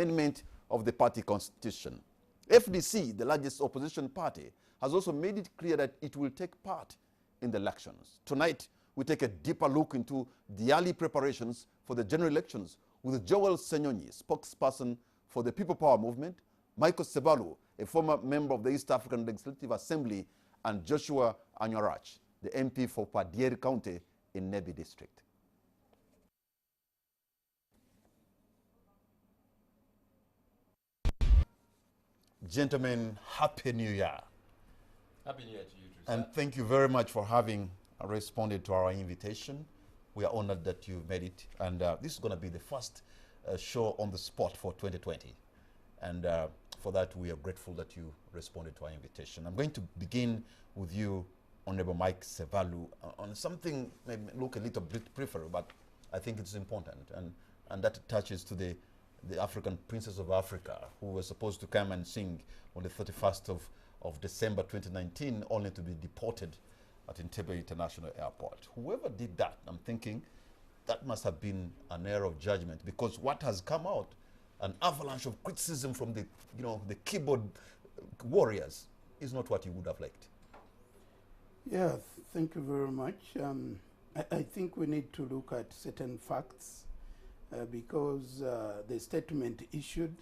amendment of the party constitution. FDC, the largest opposition party, has also made it clear that it will take part in the elections. Tonight, we take a deeper look into the early preparations for the general elections with Joel Senyonyi, spokesperson for the People Power Movement, Michael Sebalu, a former member of the East African Legislative Assembly, and Joshua Anyorach, the MP for Padieri County in Nebi District. Gentlemen, Happy New Year. Happy New Year to you too, sir. And thank you very much for having responded to our invitation. We are honored that you made it. And this is going to be the first show on the spot for 2020. And for that, we are grateful that you responded to our invitation. I'm going to begin with you, Honorable Mike Sebalu, on something maybe look a little bit peripheral, but I think it's important. And that touches to the African Princess of Africa, who was supposed to come and sing on the 31st of December 2019, only to be deported at Entebbe International Airport. Whoever did that, I'm thinking, that must have been an error of judgment, because what has come out, an avalanche of criticism from the keyboard warriors, is not what you would have liked. Yeah, thank you very much. I think we need to look at certain facts because the statement issued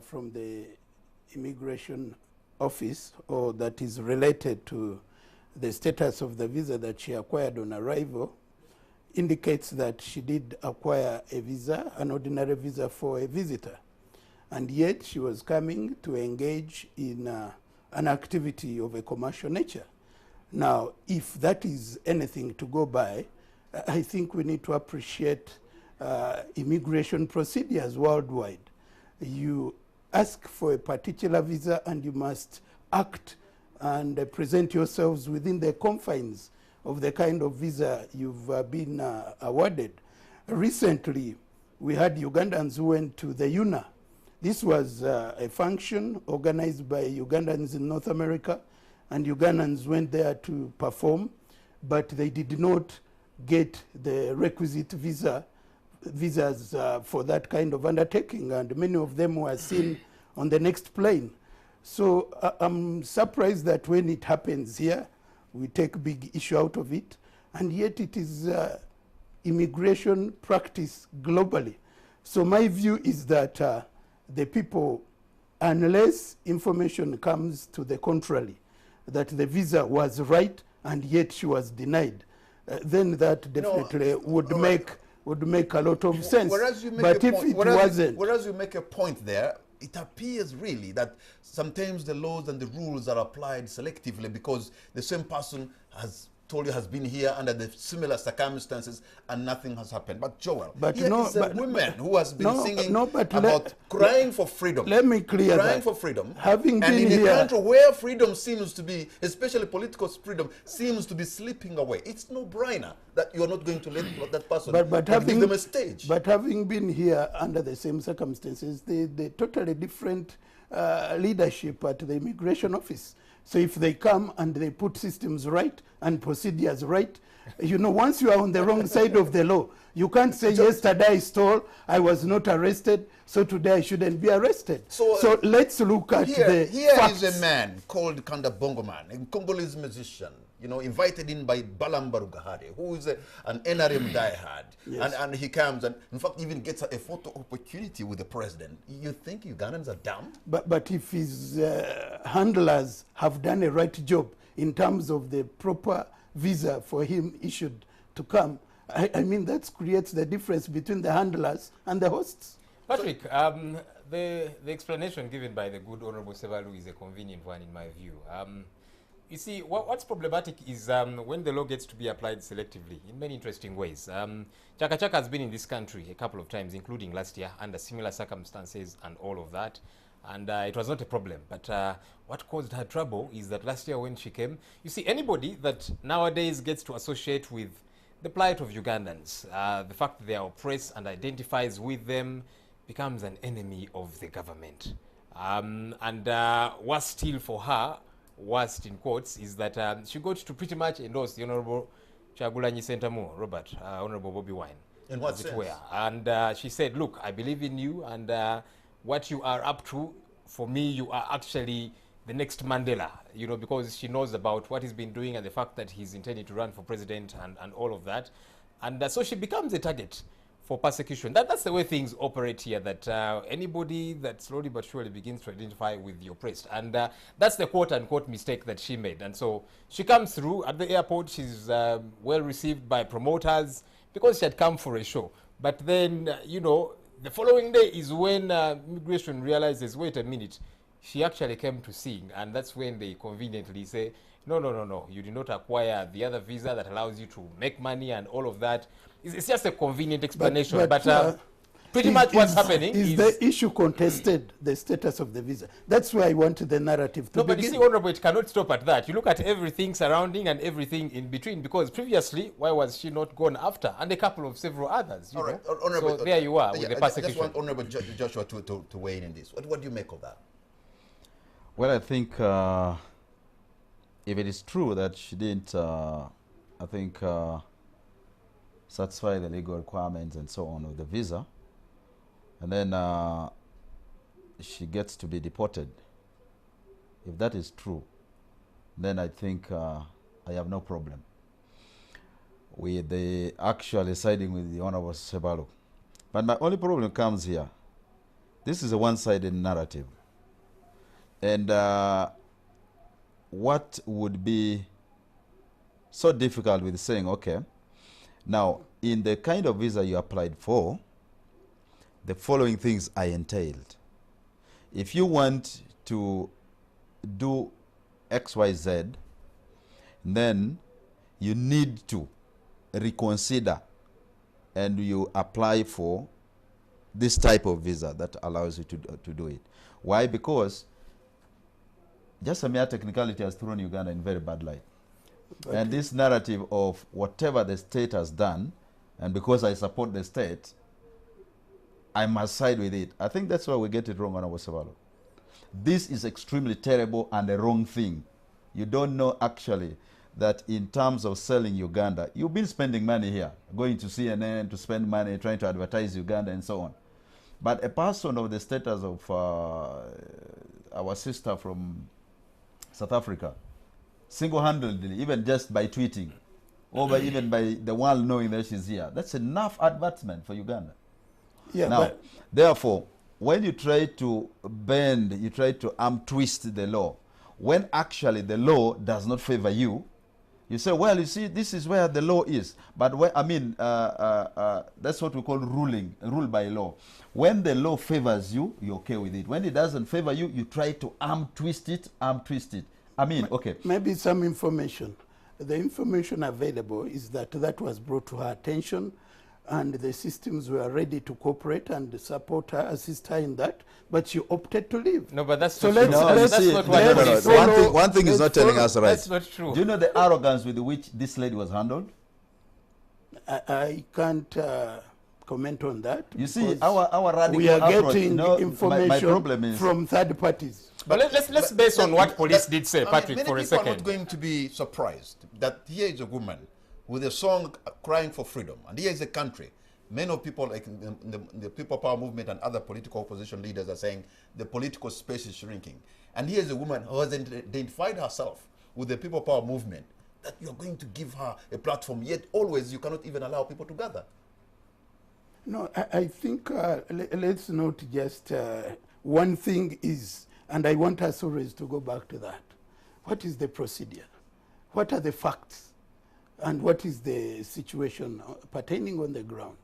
from the immigration office, or that is related to the status of the visa that she acquired on arrival, indicates that she did acquire a visa, an ordinary visa for a visitor. And yet she was coming to engage in an activity of a commercial nature. Now, if that is anything to go by, I think we need to appreciate immigration procedures worldwide. You ask for a particular visa and you must act and present yourselves within the confines of the kind of visa you've been awarded. Recently, we had Ugandans who went to the UNA. This was a function organized by Ugandans in North America, and Ugandans went there to perform, but they did not get the requisite visas for that kind of undertaking, and many of them were seen on the next plane. So I'm surprised that when it happens here, we take big issue out of it, and yet it is immigration practice globally. So my view is that the people, unless information comes to the contrary, that the visa was right and yet she was denied, then that definitely would make a lot of sense. Whereas you make but if it wasn't, whereas you make a point there, it appears really that sometimes the laws and the rules are applied selectively, because the same person has told you has been here under the similar circumstances and nothing has happened. But Joel, here is a woman who has been singing about crying for freedom. Let me clear that. Crying for freedom. Having been in here, a country where freedom seems to be, especially political freedom, seems to be slipping away, it's no brainer that you're not going to let that person give them a stage. But having been here under the same circumstances, the totally different leadership at the immigration office. So if they come and they put systems right and procedures right, you know, once you are on the wrong side of the law, you can't say, yesterday I stole, I was not arrested, so today I shouldn't be arrested. So let's look at the facts. Is a man called Kanda Bongoman, a Congolese musician, you know, invited in by Balam Barugahari, who is an NRM diehard. Yes. And he comes and, in fact, even gets a photo opportunity with the president. You think Ugandans are dumb? But if his handlers have done a right job in terms of the proper visa for him issued to come, I mean, that creates the difference between the handlers and the hosts. Patrick, the explanation given by the good Honorable Sebalu is a convenient one in my view. You see, what's problematic is when the law gets to be applied selectively in many interesting ways. CHAKA has been in this country a couple of times, including last year, under similar circumstances and all of that. And it was not a problem. But what caused her trouble is that last year when she came, you see, anybody that nowadays gets to associate with the plight of Ugandans, the fact that they are oppressed and identifies with them, becomes an enemy of the government. And worse still for her, worst in quotes, is that she got to pretty much endorse the Honorable Kyagulanyi Ssentamu, Honorable Bobby Wine. In what sense? And she said, look, I believe in you, and what you are up to, for me, you are actually the next Mandela, you know, because she knows about what he's been doing and the fact that he's intending to run for president and all of that. And so she becomes a target for persecution. That's the way things operate here, that anybody that slowly but surely begins to identify with the oppressed. And that's the quote-unquote mistake that she made. And so she comes through at the airport. She's well received by promoters because she had come for a show. But then, you know, the following day is when immigration realizes, wait a minute, she actually came to sing. And that's when they conveniently say, no, you did not acquire the other visa that allows you to make money and all of that. It's just a convenient explanation, but pretty much what's happening is the issue contested, the status of the visa. That's why I want the narrative to No, but begin. you see, Honorable, it cannot stop at that. You look at everything surrounding and everything in between, because previously, why was she not gone after? And a couple of several others, you know? Honorable, So there you are with the I just persecution. want Honorable Joshua to weigh in this. What do you make of that? Well, I think if it is true that she didn't, I think, satisfy the legal requirements and so on of the visa, and then she gets to be deported. If that is true, then I think I have no problem with the actually siding with the Honorable Sebalo. But my only problem comes here. This is a one-sided narrative. And what would be so difficult with saying, okay, now in the kind of visa you applied for, the following things are entailed. If you want to do XYZ, then you need to reconsider and you apply for this type of visa that allows you to do it. Why? Because just a mere technicality has thrown Uganda in very bad light. But and this narrative of whatever the state has done, and because I support the state, I must side with it. I think that's why we get it wrong, Honorable Sebalo. This is extremely terrible and a wrong thing. You don't know actually that in terms of selling Uganda, you've been spending money here, going to CNN to spend money, trying to advertise Uganda and so on. But a person of the status of our sister from South Africa, single-handedly, even just by tweeting, or by even by the world knowing that she's here, that's enough advertisement for Uganda. Yeah, now, therefore, when you try to bend, you try to twist the law, when actually the law does not favor you, you say, well, you see, this is where the law is. But when, I mean, that's what we call rule by law. When the law favors you, you're okay with it. When it doesn't favor you, you try to twist it. I mean, okay. Maybe some information. The information available is that that was brought to her attention, and the systems were ready to cooperate and support her, assist her in that, but she opted to leave. No, but that's so not true. let's That's not what no. One thing is not telling us right. That's not true. Do you know the arrogance with which this lady was handled? I can't comment on that. You see, our radical we are approach, getting information my problem is from third parties. But let's base on what police did say, Patrick, for a second. Many people are not going to be surprised that here is a woman with a song crying for freedom, and here is a country. Many of people, like in the People Power movement and other political opposition leaders, are saying the political space is shrinking. And here is a woman who has identified herself with the People Power movement, that you're going to give her a platform, yet always you cannot even allow people to gather. No, I think let's not just one thing is, and I want us always to go back to that. What is the procedure? What are the facts? And what is the situation pertaining on the ground?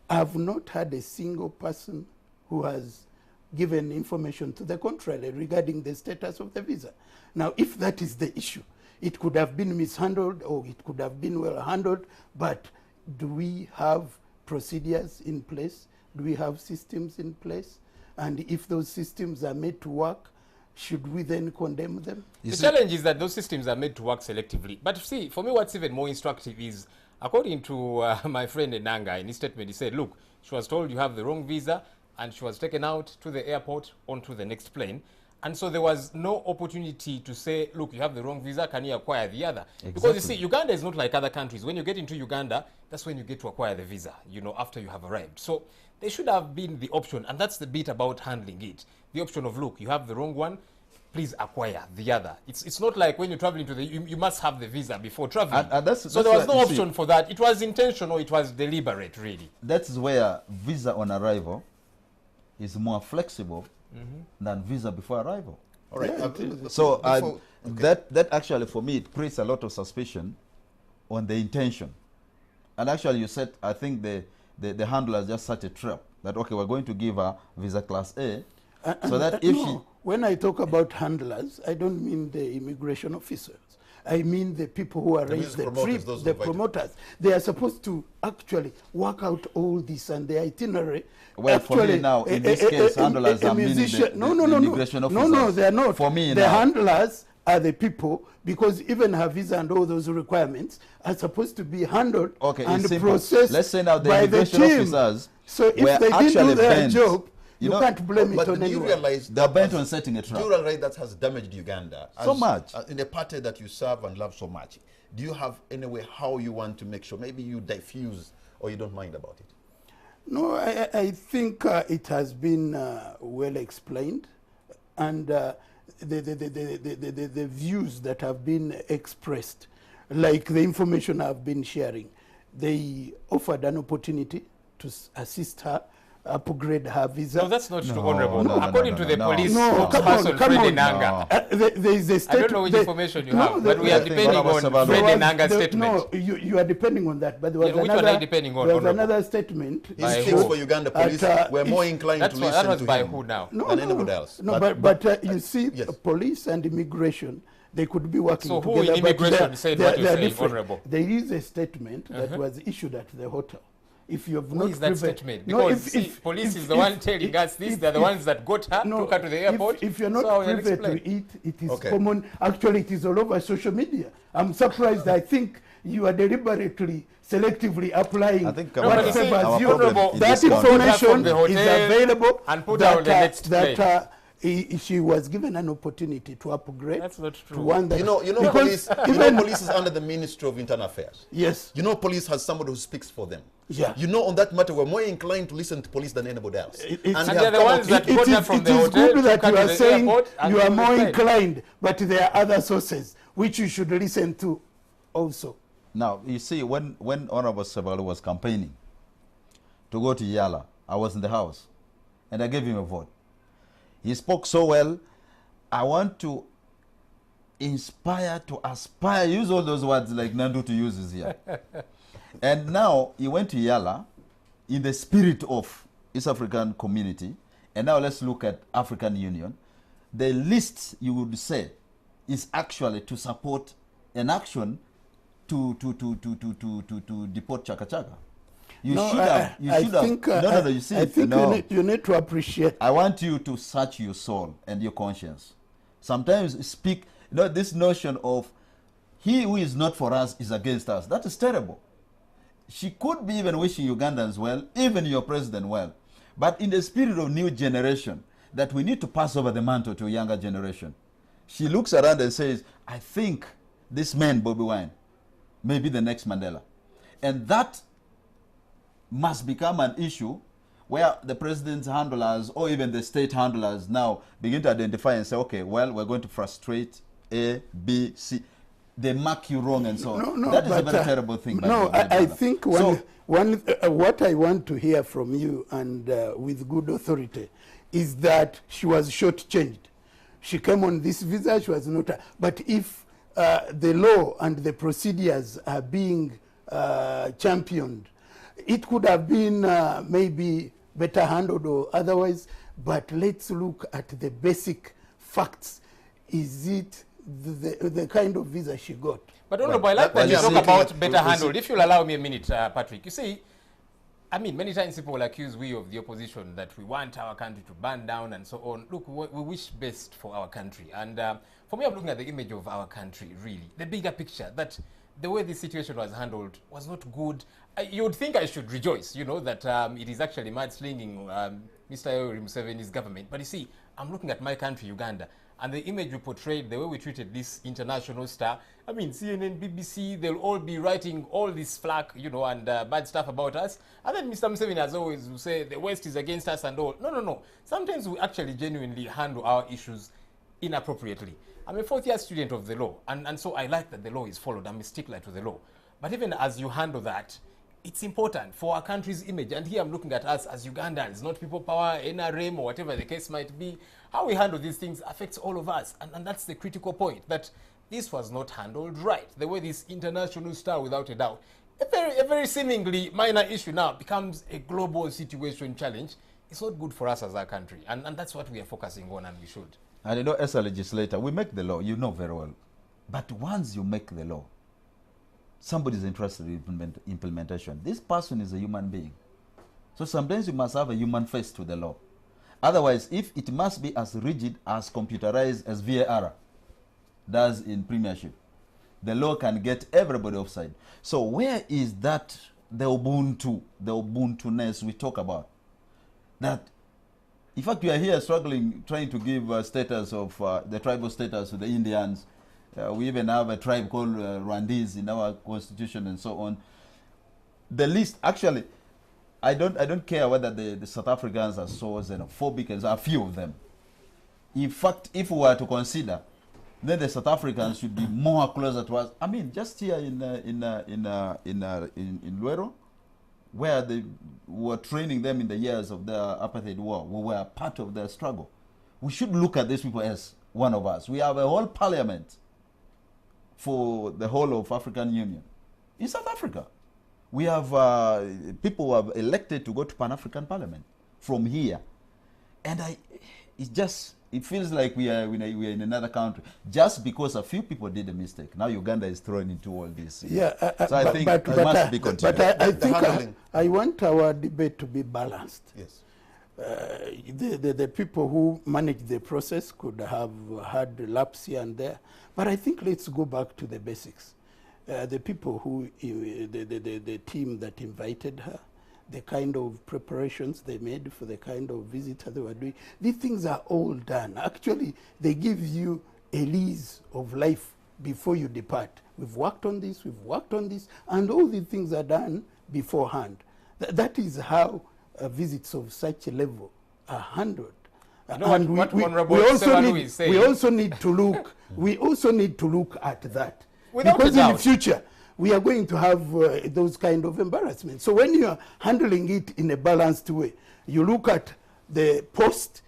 I have not had a single person who has given information to the contrary regarding the status of the visa. Now, if that is the issue, it could have been mishandled or it could have been well handled, but do we have procedures in place? Do we have systems in place? And if those systems are made to work, should we then condemn them? The challenge is that those systems are made to work selectively. But see, for me, what's even more instructive is, according to my friend Enanga, in his statement, he said, look, she was told you have the wrong visa, and she was taken out to the airport onto the next plane. And so there was no opportunity to say, look, you have the wrong visa, can you acquire the other? Exactly. Because you see, Uganda is not like other countries. When you get into Uganda, that's when you get to acquire the visa, you know, after you have arrived. So there should have been the option, and that's the bit about handling it. The option of, look, you have the wrong one, please acquire the other. It's not like when you're traveling to you must have the visa before traveling. So there was no option for that. It was intentional, it was deliberate, really. That is where visa on arrival is more flexible than visa before arrival. All right. So that actually, for me, it creates a lot of suspicion on the intention. And actually, you said, I think the handler just such a trap that, okay, we're going to give her visa class A, so that if she... When I talk about handlers, I don't mean the immigration officers. I mean the people who arrange the trip, the promoters. They are supposed to actually work out all this and the itinerary. Well, actually, for me now, in this case, handlers are meaning the immigration officers. No, they are not. For me the handlers are the people, because even her visa and all those requirements are supposed to be handled and processed. Let's say now the immigration officers so if they didn't do their job, you can't blame it on anyone. They're bent on setting a trap. Do you realize that has damaged Uganda so much? In the party that you serve and love so much. Do you have any way how you want to make sure maybe you diffuse or you don't mind about it? No, I think it has been well explained, and the views that have been expressed, like the information I've been sharing, they offered an opportunity to assist her upgrade her visa. No, that's not true, Honorable. According to the police spokesperson, Freddy Nanga. There is a statement. I don't know which information you have, but we are depending on Freddy Nanga's statement. No, you are depending on that. But there was which one are you depending on? There was another statement. He speaks for Uganda police. We're more inclined to listen that was to by him who now? than anybody else. No, but you see, police and immigration, they could be working together. So who in immigration said what you're saying, Honorable? There is a statement that was issued at the hotel. If you have not is that statement? Because police is the one telling us this, they're the ones that got her, took her to the airport. If you're not privy to it, it is common. Actually, it is all over social media. I'm surprised. I think you are deliberately, selectively applying what favors you. That information is available and put her on the next plane. She was given an opportunity to upgrade. That's not true. To one that police is under the Ministry of Internal Affairs. Yes. Police has somebody who speaks for them. Yeah. On that matter, we're more inclined to listen to police than anybody else. And they're the ones that got her from the hotel. It is good that you are saying you are more inclined, but there are other sources which you should listen to also. Now, you see, when Honorable Sebalu was campaigning to go to Yala, I was in the house, and I gave him a vote. He spoke so well. I want to inspire, to aspire, use all those words like Nandu to uses here. And now he went to Yala in the spirit of East African community. And now let's look at African Union. The least you would say is actually to support an action to deport CHAKA. You need to appreciate. I want you to search your soul and your conscience. Sometimes speak, this notion of he who is not for us is against us. That is terrible. She could be even wishing Ugandans well, even your president well. But in the spirit of new generation, that we need to pass over the mantle to a younger generation. She looks around and says, I think this man, Bobi Wine, may be the next Mandela. And that must become an issue where the president's handlers or even the state handlers now begin to identify and say, okay, well, we're going to frustrate A, B, C. They mark you wrong and so on. That is a very terrible thing. I think what I want to hear from you, and with good authority, is that she was shortchanged. She came on this visa, she was not. But if the law and the procedures are being championed, it could have been maybe better handled or otherwise, but let's look at the basic facts. Is it the kind of visa she got? But Honorable, I like that you talk about better handled. If you'll allow me a minute, Patrick. You see, I mean, many times people accuse we of the opposition that we want our country to burn down and so on. Look, we wish best for our country. And for me, I'm looking at the image of our country, really. The bigger picture, that the way this situation was handled was not good. You would think I should rejoice, that it is actually mudslinging Mr. Museveni's government. But you see, I'm looking at my country, Uganda. and the image we portrayed, the way we treated this international star, I mean, CNN, BBC, they'll all be writing all this flack, you know, and bad stuff about us. And then Mr. Museveni, as always, will say the West is against us and all. No. Sometimes we actually genuinely handle our issues inappropriately. I'm a fourth-year student of the law, and so I like that the law is followed. I'm a stickler to the law. But even as you handle that, it's important for our country's image. And here I'm looking at us as Ugandans, not People Power, NRM, or whatever the case might be. How we handle these things affects all of us. And that's the critical point, that this was not handled right. The way this international star, without a doubt, a very seemingly minor issue now becomes a global situation challenge. It's not good for us as a country. And that's what we are focusing on, and we should. And you know, as a legislator, we make the law, you know very well. But once you make the law, somebody is interested in implementation. This person is a human being. So sometimes you must have a human face to the law. Otherwise, if it must be as rigid, as computerized as VAR does in premiership, the law can get everybody offside. So where is that, the Ubuntu-ness we talk about? That, in fact, we are here struggling, trying to give status of the tribal status to the Indians. We even have a tribe called Rwandese in our constitution and so on. The list, actually, I don't care whether the South Africans are so xenophobic, and there are a few of them. In fact, if we were to consider, then the South Africans should be more closer to us. I mean, just here in Luero, where they were training them in the years of the apartheid war, we were part of their struggle. We should look at these people as one of us. We have a whole parliament for the whole of African Union. In South Africa, we have people who have elected to go to Pan-African Parliament from here. And it feels like we are in another country just because a few people did a mistake. Now Uganda is thrown into all this. Yeah, so I think it must be continued. But I think I want our debate to be balanced. Yes. The people who manage the process could have had lapse here and there. But I think let's go back to the basics. The people who, the team that invited her, the kind of preparations they made for the kind of visitor they were doing, these things are all done. Actually, they give you a lease of life before you depart. We've worked on this, and all these things are done beforehand. That is how visits of such a level are handled. You know and we also need to look. We also need to look at that. Without because in the future, we are going to have those kind of embarrassments. So when you are handling it in a balanced way, you look at the post,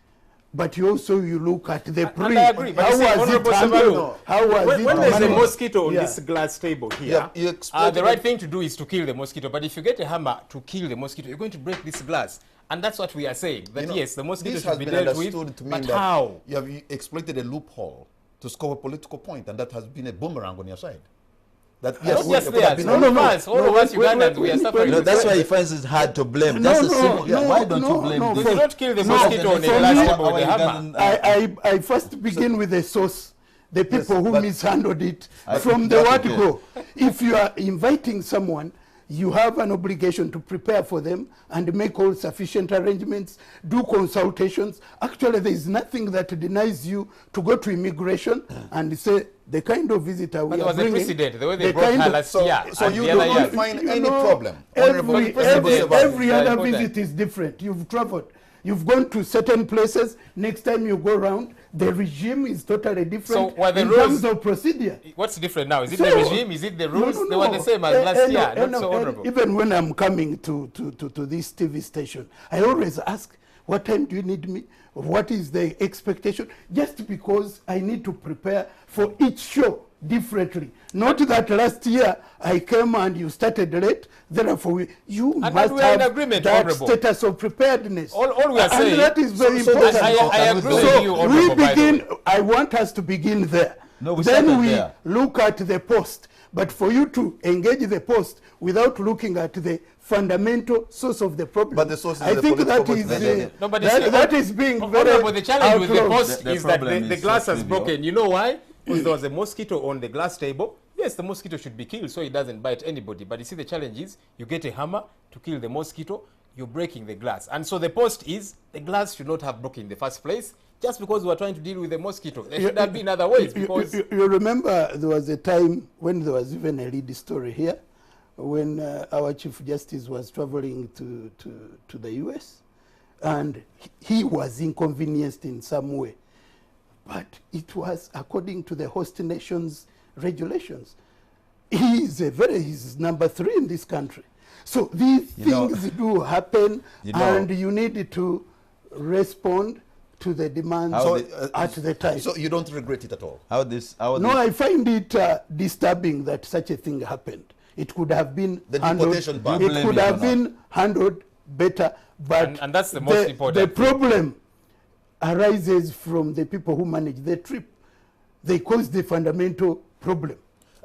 but you look at the pre. And I agree, but how was it handled? How was it when there's a managed? mosquito on this glass table here, the right thing to do is to kill the mosquito. But if you get a hammer to kill the mosquito, you're going to break this glass. And that's what we are saying, that yes, the mosquito should be dealt with, but how? You have exploited a loophole to score a political point, and that has been a boomerang on your side. That, yes, not just theirs, all of us Ugandans, we are suffering. That's why he finds it hard to blame. Why don't you blame this? You don't kill the mosquito on the glass table with a hammer. I first begin with the source, the people who mishandled it from the word go. If you are inviting someone, you have an obligation to prepare for them and make all sufficient arrangements, do consultations. Actually, there is nothing that denies you to go to immigration and say, the kind of visitor we are bringing... But there was a precedent, the way they brought her last year. So you don't find any problem? Every other visit is different. You've traveled. You've gone to certain places. Next time you go around, the regime is totally different in terms of procedure. What's different now? Is it the regime? Is it the rules? They were the same as last year. Not so honorable. Even when I'm coming to this TV station, I always ask, what time do you need me? What is the expectation? Just because I need to prepare for each show differently. Not that last year I came and you started late, therefore you must have that status of preparedness. All we are saying, and that is very important. I agree with you, Honorable, I want us to begin there. No, then we look at the post. But for you to engage the post without looking at the fundamental source of the problem, but the source is I think that is that is being very the challenge with the post is that the glass has broken. You know why? Because there was a mosquito on the glass table. Yes, the mosquito should be killed so it doesn't bite anybody. But you see, the challenge is you get a hammer to kill the mosquito. you're breaking the glass. And so the post is, the glass should not have broken in the first place, just because we were trying to deal with the mosquito. There should have been other ways, because... You remember there was a time when there was even a lead story here, when our Chief Justice was traveling to the US, and he was inconvenienced in some way. But it was according to the host nation's regulations. He's number 3 in this country. So these things do happen, and you need to respond to the demands at the time. So you don't regret it at all? I find it disturbing that such a thing happened. It could have been handled better, but and that's the most important the problem arises from the people who manage the trip. They cause the fundamental problem.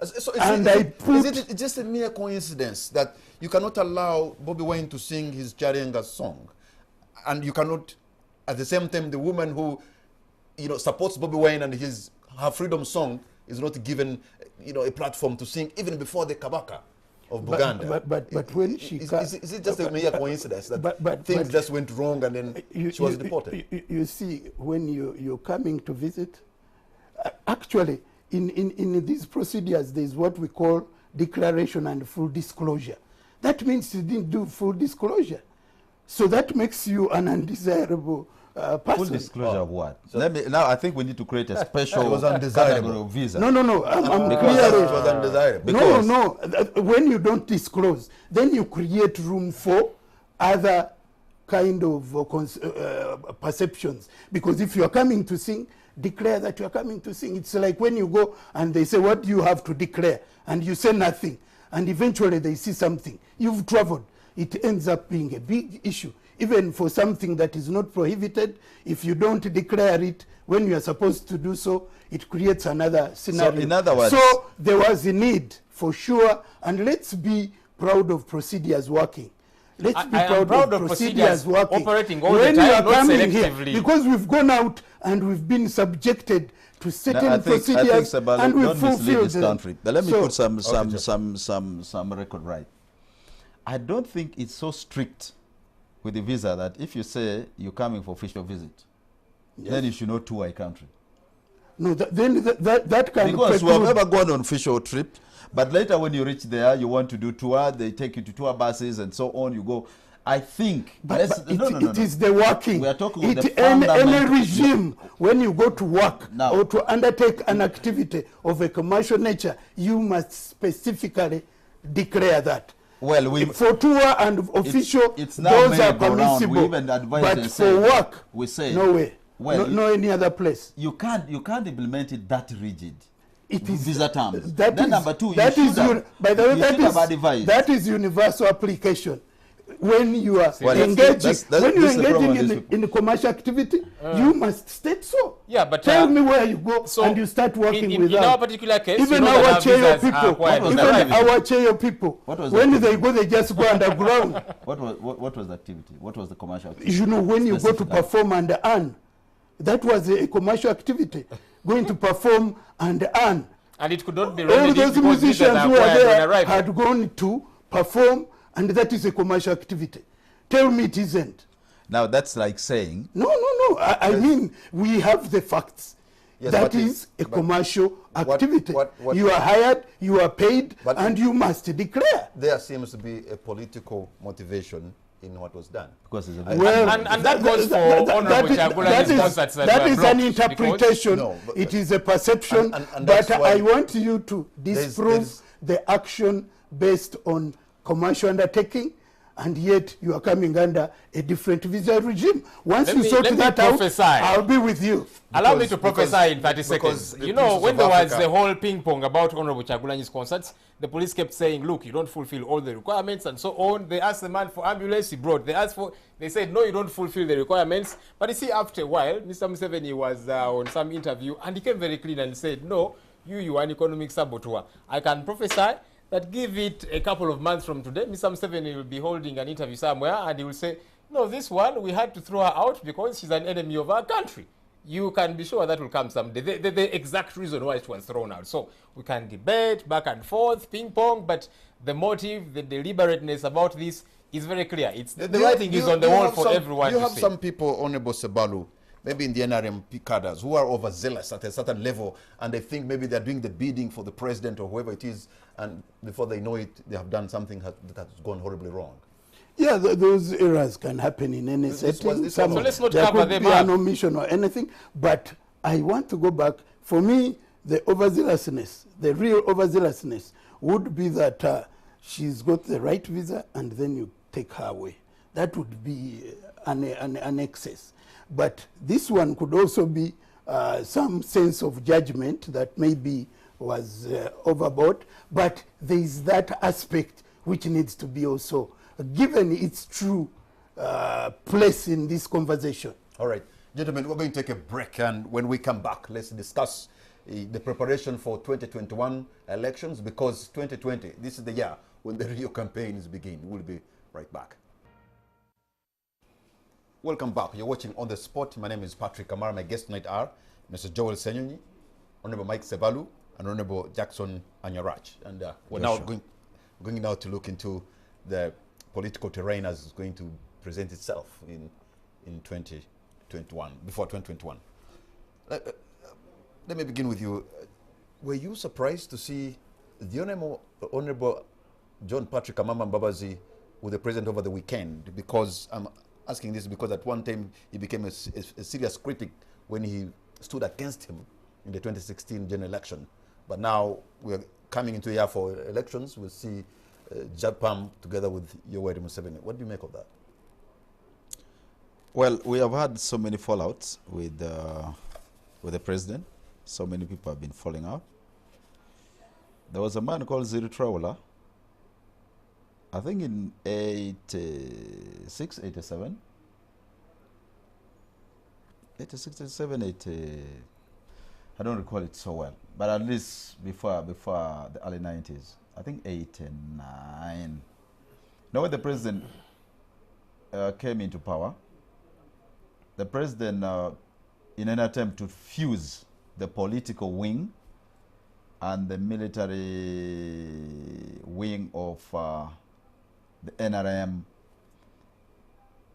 So is it just a mere coincidence that you cannot allow Bobby Wine to sing his Charenga song, and you cannot, at the same time, the woman who, supports Bobby Wine and her freedom song is not given, a platform to sing even before the Kabaka of Buganda? But when she... Is it just a mere coincidence that things just went wrong and then she was deported? You see, when you're coming to visit, actually, in these procedures, there's what we call declaration and full disclosure. That means you didn't do full disclosure. So that makes you an undesirable person. Full disclosure of what? So now I think we need to create a special it was undesirable visa. No. I'm it was undesirable. No. When you don't disclose, then you create room for other kind of perceptions. Because if you are coming to sing, declare that you are coming to sing. It's like when you go and they say, what do you have to declare? And you say nothing. And eventually they see something. You've traveled. It ends up being a big issue. Even for something that is not prohibited, if you don't declare it when you are supposed to do so, it creates another scenario. So in other words... So there was a need, for sure, and let's be proud of procedures working. Let's be proud of procedures working. Operating all the time, not selectively. Here, because we've gone out and we've been subjected to certain procedures, and we've fulfilled this country. But let me put some record right. I don't think it's so strict with the visa that if you say you're coming for official visit, then you should not tour a country. No, that kind because we have never gone on official trip, but later when you reach there, you want to do tour, they take you to tour buses and so on, you go. I think... it is the working. We are talking about the any regime, when you go to work or to undertake an activity of a commercial nature, you must specifically declare that. Well, for tour and official, it's now those are permissible. We even advise but for work, we say no way. Well, no any other place. You can't implement it that rigid. It is visa terms. Number 2, by the way, that is universal application. When you are engaging in the commercial activity, you must state so. Yeah, but tell me where you go and you start working with them. In our particular case, even our Chayo people, when they go, they just go underground. What was the activity? What was the commercial activity? When you go to perform and earn, that was a commercial activity. Going to perform and earn. And it could not be all those musicians who are there had gone to perform, and that is a commercial activity. Tell me it isn't. Now that's like saying... No. I mean, we have the facts. Yes, that is a commercial activity. You are hired, you are paid, and you must declare. There seems to be a political motivation in what was done. Because it's a and that goes for Honorable Chagula's concerts that is an interpretation. It is a perception. But I want you to disprove the action based on commercial undertaking, and yet you are coming under a different visa regime. Once you sort that out, I'll be with you. Allow me to prophesy in 30 seconds. You know, when there was the whole ping-pong about Honorable Chagulanyi's concerts, the police kept saying, look, you don't fulfill all the requirements and so on. They asked the man for ambulance, he brought. They said, no, you don't fulfill the requirements. But you see, after a while, Mr. Museveni was on some interview, and he came very clean and said, no, you are an economic saboteur. I can prophesy that give it a couple of months from today, Mr. Museveni will be holding an interview somewhere, and he will say, no, this one, we had to throw her out because she's an enemy of our country. You can be sure that will come someday. The exact reason why it was thrown out. So we can debate back and forth, ping pong, but the motive, the deliberateness about this It's very clear. It's the writing is on the wall for everyone You to have see. some people, Honorable Sebalu, maybe in the NRM cadres, who are overzealous at a certain level, and they think maybe they're doing the bidding for the president or whoever it is, and before they know it, they have done something that has gone horribly wrong. Yeah, those errors can happen in any setting. So let's not there cover could them be up. an omission or anything, but I want to go back. For me, the overzealousness, the real overzealousness, would be that she's got the right visa and then you take her away. That would be an excess. But this one could also be some sense of judgment that maybe was overboard, but there is that aspect which needs to be also given its true place in this conversation. All right, gentlemen, we're going to take a break, and when we come back, let's discuss the preparation for 2021 elections, because 2020, this is the year when the real campaigns begin. We'll be right back. Welcome back. You're watching On The Spot. My name is Patrick Kamara. My guests tonight are Mr. Joel Senyonyi, Honorable Mike Sebalu, and Honorable Jackson Anyarach. And we're now going now to look into the political terrain as it's going to present itself in 2021, before 2021. Let me begin with you. Were you surprised to see the Honorable John Patrick Amama Mbabazi with the president over the weekend? Because I'm asking this because at one time he became a serious critic when he stood against him in the 2016 general election. But now we're coming into a year for elections. We'll see Japan together with Yoweri Museveni. What do you make of that? Well, we have had so many fallouts with the president. So many people have been falling out. There was a man called Ziri Trawler, I think in 86, 87. 86, 87, 80. I don't recall it so well, but at least before the early 90s. I think 89. Now when the president came into power, the president, in an attempt to fuse the political wing and the military wing of the NRM,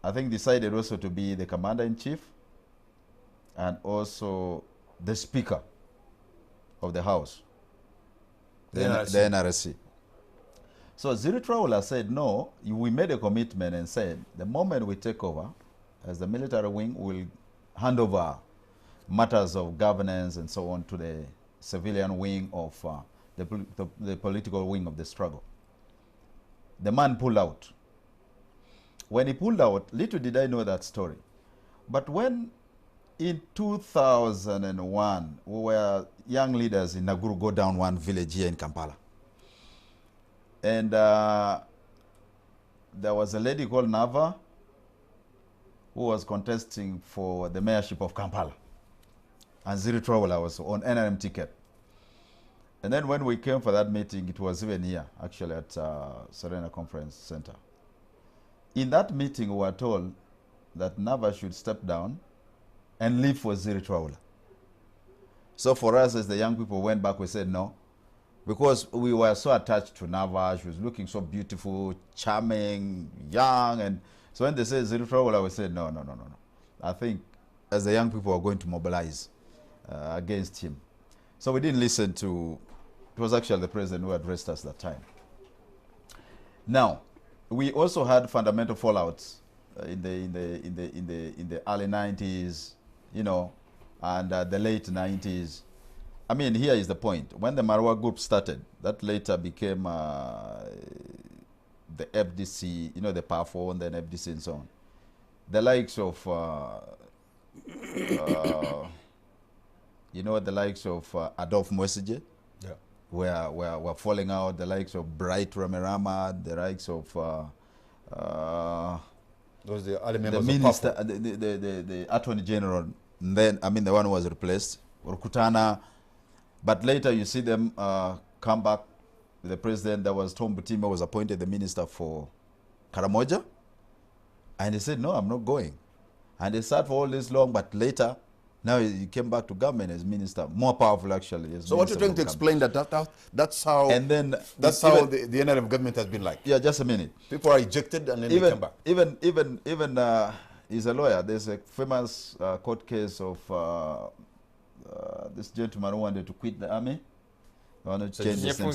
I think decided also to be the commander-in-chief and also the speaker of the house, the NRC. So Ziri Trawler said, no, we made a commitment and said, the moment we take over as the military wing, we'll hand over matters of governance and so on to the civilian wing of the political wing of the struggle. The man pulled out. When he pulled out, little did I know that story. But when in 2001, we were young leaders in Naguru go down one village here in Kampala. And there was a lady called Nava who was contesting for the mayorship of Kampala. And Ziri Trawler was on NRM ticket. And then when we came for that meeting, it was even here, actually at Serena Conference Center. In that meeting, we were told that Nava should step down and leave for Ziri Trawler. So for us, as the young people went back, we said no, because we were so attached to Nava. She was looking so beautiful, charming, young. And so when they said Ziri Trawler, we said no. I think as the young people were going to mobilize against him. So we didn't listen to, it was actually the president who addressed us that time. Now, we also had fundamental fallouts in the early 90s, you know, and the late 90s. I mean, here is the point. When the Marwa group started, that later became the FDC, you know, the powerful, and then FDC and so on. The likes of, you know, the likes of Adolf Mwesige, were falling out. The likes of Bright Ramerama, the likes of those the other members the minister, the attorney general. And then, I mean, the one who was replaced, Rukutana. But later you see them come back with the president. That was Tom Butima was appointed the minister for Karamoja. And he said, no, I'm not going. And they sat for all this long, but later Now he came back to government as minister, more powerful actually. As So what you're trying to explain that's how and then that's how the NRM government has been like. Yeah, just a minute. People are ejected and then they come back. Even he's a lawyer. There's a famous court case of this gentleman who wanted to quit the army. He wanted to change his name,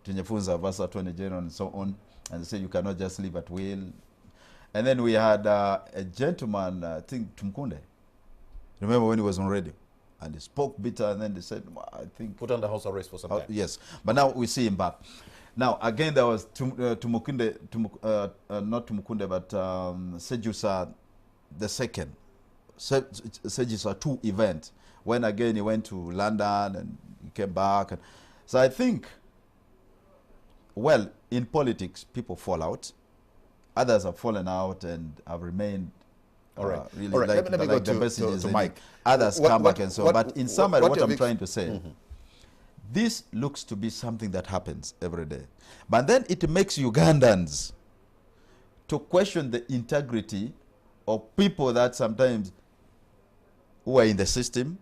Tinyefunza versus Attorney General and so on. And they said you cannot just leave at will. And then we had a gentleman, I think Tumkunde. Remember when he was on radio? And he spoke bitter, and then they said, well, I think... Put under house arrest for some time. Yes. But now we see him back. Now, again, there was Tumukunde, not Tumukunde, but Sejusa the second. Sejusa 2 event. When again he went to London and he came back. And so I think, well, in politics, people fall out. Others have fallen out and have remained really like the messages. To Mike. Others come back and so on. But in summary, what I'm trying to say, this looks to be something that happens every day. But then it makes Ugandans to question the integrity of people that sometimes who are in the system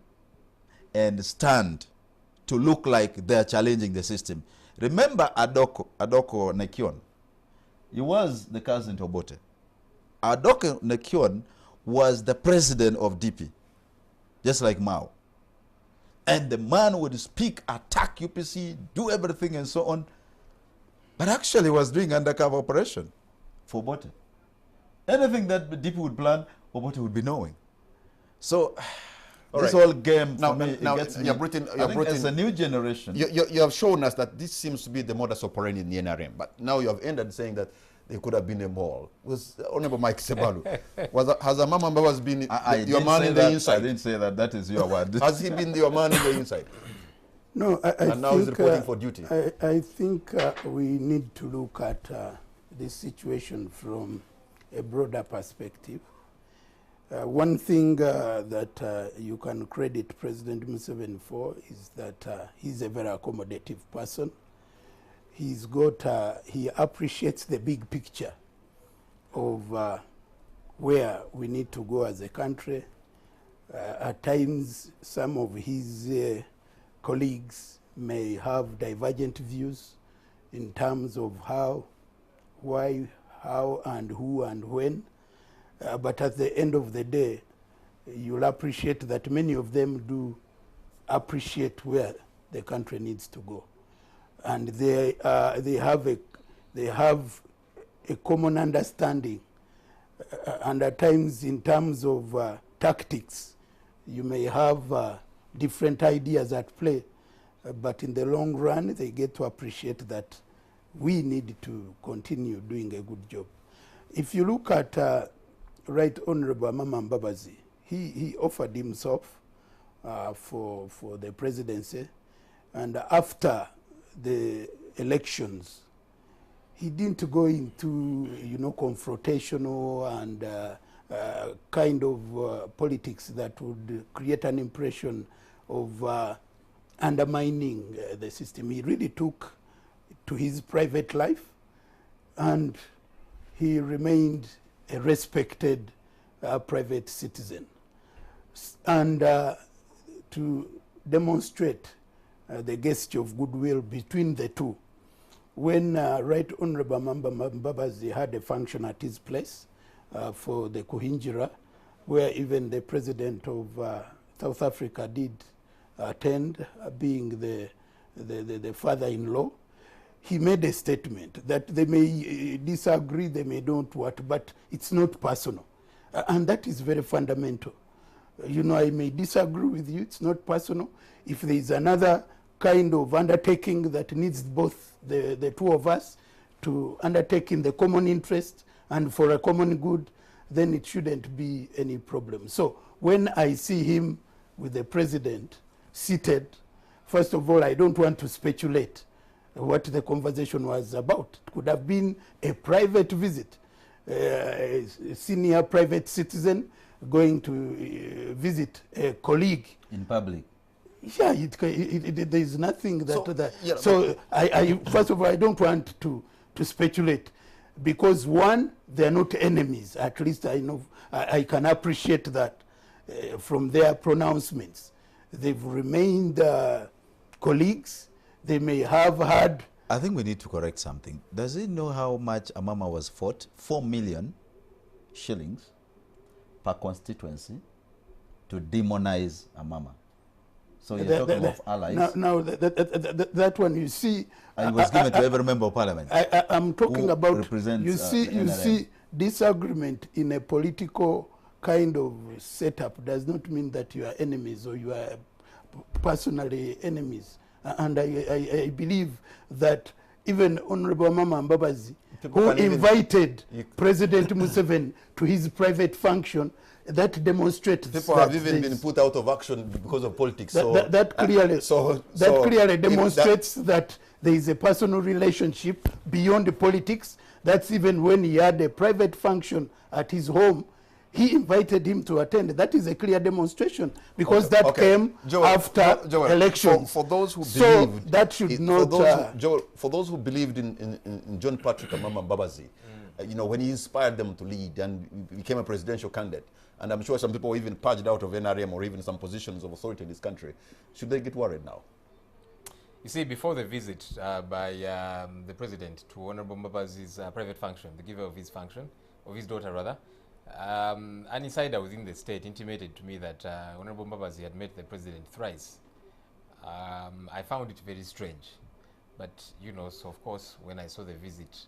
and stand to look like they're challenging the system. Remember Adoko Nekion. He was the cousin to Obote. Adoko Nekion was the president of DP, just like Mao. And the man would speak, attack UPC, do everything and so on. But actually was doing undercover operation for Obote. Anything that DP would plan, Obote would be knowing. So this whole game, now, for me, now, it gets me. As a new generation. You have shown us that this seems to be the modus operandi in the NRM, but now you have ended saying that there could have been a mall. Was Honorable Mike Sebalu, has Amama Mbabazi been your man in the inside? I didn't say that. That is your word. Has he been your man in the inside? No, and now he's reporting for duty. I think we need to look at this situation from a broader perspective. One thing that you can credit President Museveni for is that he's a very accommodative person. He's got, he appreciates the big picture of where we need to go as a country. At times, some of his colleagues may have divergent views in terms of how, why, how, and who, and when. But at the end of the day, you'll appreciate that many of them do appreciate where the country needs to go. And they have a common understanding. And at times, in terms of tactics, you may have different ideas at play. But in the long run, they get to appreciate that we need to continue doing a good job. If you look at Right Honorable Amama Mbabazi, he offered himself for the presidency, and after the elections, he didn't go into confrontational and kind of politics that would create an impression of undermining the system. He really took to his private life, and he remained a respected private citizen. And to demonstrate the gesture of goodwill between the two, when Right Honorable Mbabazi had a function at his place for the Kuhinjira, where even the president of South Africa did attend, being the father-in-law, he made a statement that they may disagree, they may don't what, but it's not personal. And that is very fundamental. I may disagree with you, it's not personal. If there is another kind of undertaking that needs both the two of us to undertake in the common interest and for a common good, then it shouldn't be any problem. So when I see him with the president seated, first of all, I don't want to speculate what the conversation was about. It could have been a private visit, a senior private citizen going to visit a colleague. In public? Yeah, there is nothing that... So, I first of all, I don't want to speculate, because one, they are not enemies. At least I know, I can appreciate that. from their pronouncements. They've remained colleagues. They may have had... I think we need to correct something. Does he know how much Amama was fought? 4 million shillings per constituency to demonize Amama. So you're talking of allies. Now that one, you see... And it was given to every member of parliament. I'm talking about... You NRM. see, disagreement in a political kind of setup does not mean that you are enemies or you are personally enemies. And I believe that even Honorable Mama MBABAZI, who invited President Museveni to his private function, that demonstrates people have even been put out of action because of politics. That clearly demonstrates that there is a personal relationship beyond the politics. That's even when he had a private function at his home, he invited him to attend. That is a clear demonstration because that came after elections. For those who so believed, that should not. For those who believed in John Patrick and Mama MBABAZI, you know, when he inspired them to lead and became a presidential candidate, and I'm sure some people were even purged out of NRM or even some positions of authority in this country, should they get worried now? You see, before the visit by the president to Honorable MBABAZI's private function, the giver of his function, of his daughter rather, an insider within the state intimated to me that Honorable MBABAZI had met the president thrice. I found it very strange. But, you know, so of course, when I saw the visit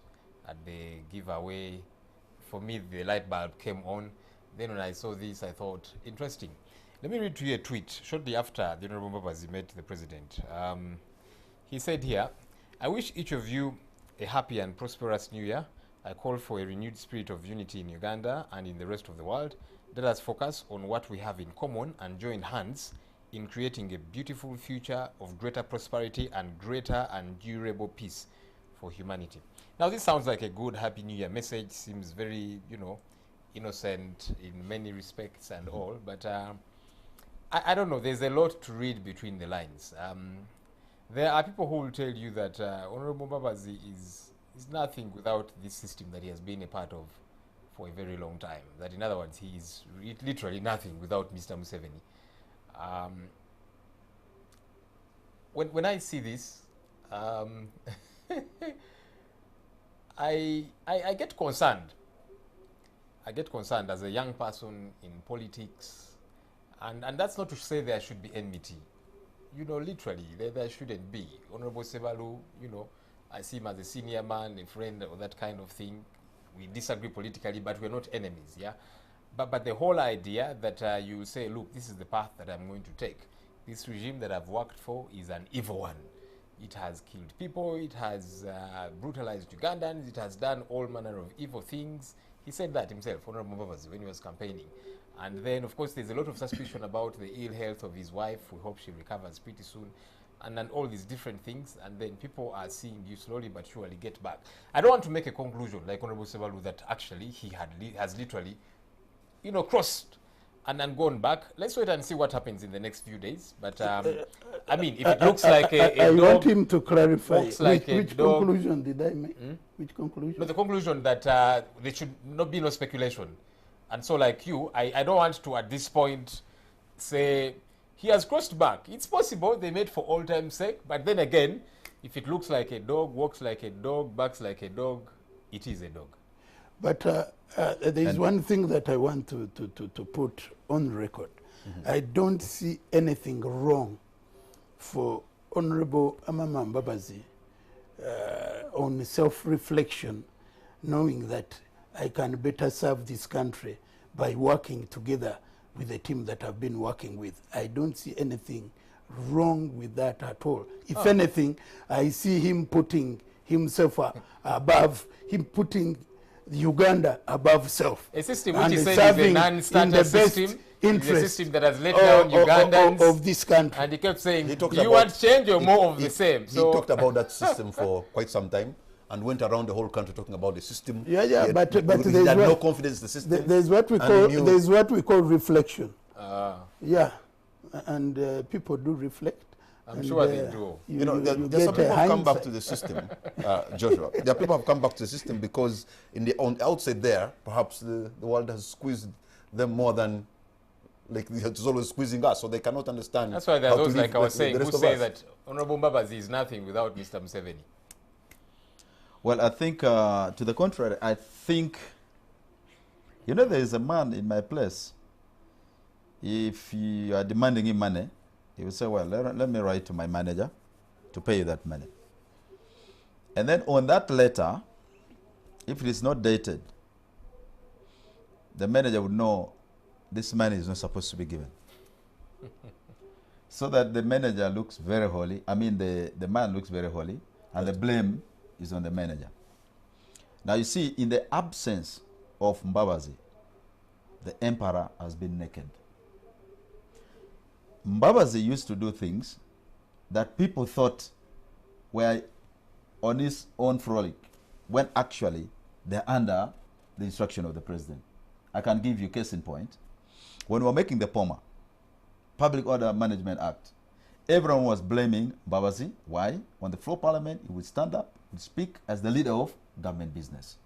at the giveaway, for me, the light bulb came on. Then when I saw this, I thought, interesting. Let me read to you a tweet shortly after the Honorable MBABAZI met the president. He said here, "I wish each of you a happy and prosperous new year. I call for a renewed spirit of unity in Uganda and in the rest of the world. Let us focus on what we have in common and join hands in creating a beautiful future of greater prosperity and greater and durable peace for humanity." Now, this sounds like a good Happy New Year message. Seems very, you know, innocent in many respects and all. But I don't know. There's a lot to read between the lines. There are people who will tell you that Honorable MBABAZI is nothing without this system that he has been a part of for a very long time. That, in other words, he is literally nothing without Mr. Museveni. When I see this, I get concerned. I get concerned as a young person in politics, and that's not to say there should be enmity. You know, literally, there shouldn't be. Honorable Sebalu, you know, I see him as a senior man, a friend, or that kind of thing. We disagree politically, but we're not enemies, yeah? But the whole idea that you say, look, this is the path that I'm going to take. This regime that I've worked for is an evil one. It has killed people, it has brutalized Ugandans, it has done all manner of evil things. He said that himself, Honorable MBABAZI, when he was campaigning. And then, of course, there's a lot of suspicion about the ill health of his wife. We hope she recovers pretty soon. And then all these different things. And then people are seeing you slowly but surely get back. I don't want to make a conclusion, like Honorable Sebalu, that actually he has literally, you know, crossed and then gone back. Let's wait and see what happens in the next few days. But, I mean, if it looks like a I dog... want him to clarify. Like which conclusion did I make? Which conclusion? No, the conclusion that there should not be no speculation. And so, like you, I don't want to, at this point, say he has crossed back. It's possible they made for all time's sake, but then again, if it looks like a dog, walks like a dog, barks like a dog, it is a dog. But there is one thing that I want to put on record. I don't see anything wrong for Honorable Mama MBABAZI on self-reflection, knowing that I can better serve this country by working together with the team that I've been working with. I don't see anything wrong with that at all. If anything, I see him putting himself above, him putting Uganda above self. A system which he said is a non-standard system. It's a system that has let down Ugandans of this country. And he kept saying, do you want change or more of the same? So he talked about that system for quite some time and went around the whole country talking about the system. Yeah, but he had no confidence in the system. There's what we call reflection. Yeah, and people do reflect. I'm sure they do. You know, there's some people who come back to the system, Joshua. There are people who have come back to the system because on the outside there, perhaps the world has squeezed them more than Like it's always squeezing us, so they cannot understand. That's why there are how to those, live like I was saying, the who rest of say us. that Honorable MBABAZI is nothing without Mr. Museveni. Well, I think to the contrary, I think, you know, there is a man in my place. If you are demanding him money, he will say, well, let me write to my manager to pay you that money. And then on that letter, if it is not dated, the manager would know this money is not supposed to be given. So that the manager looks very holy. I mean, the man looks very holy, and the blame is on the manager. Now, you see, in the absence of MBABAZI, the emperor has been naked. MBABAZI used to do things that people thought were on his own frolic, when actually they're under the instruction of the president. I can give you case in point. When we were making the POMA, Public Order Management Act, everyone was blaming MBABAZI. Why? On the floor of parliament, he would stand up, would speak as the leader of government business,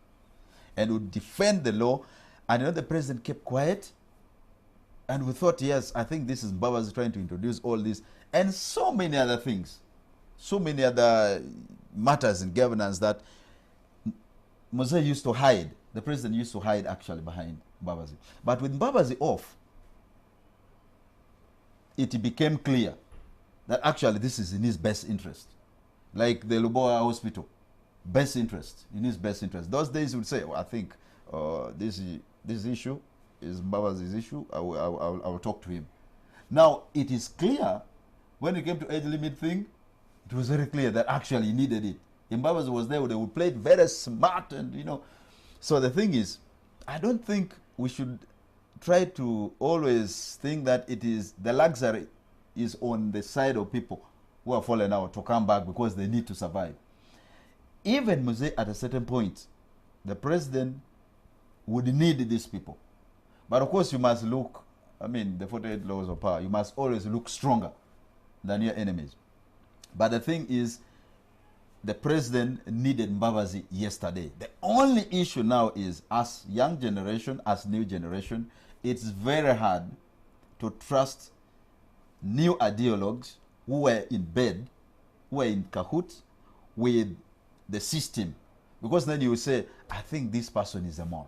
and would defend the law. And you know, the president kept quiet, and we thought, yes, I think this is MBABAZI trying to introduce all this, and so many other things, so many other matters in governance that Mose used to hide. The president used to hide actually behind MBABAZI. But with MBABAZI off, it became clear that actually this is in his best interest. Like the Luboa Hospital, best interest, in his best interest. Those days he would say, well, I think this issue is MBABAZI's issue. I will talk to him. Now, it is clear, when it came to age limit thing, it was very clear that actually he needed it. If MBABAZI was there, they would play it very smart, and you know. So the thing is, I don't think we should try to always think that it is the luxury is on the side of people who are fallen out to come back because they need to survive. Even Mose, at a certain point, the president would need these people. But of course, you must look, I mean, the 48 laws of power, you must always look stronger than your enemies. But the thing is, the president needed MBABAZI yesterday. The only issue now is, as young generation, as new generation, it's very hard to trust new ideologues who were in bed, who were in cahoots with the system. Because then you will say, I think this person is a mob.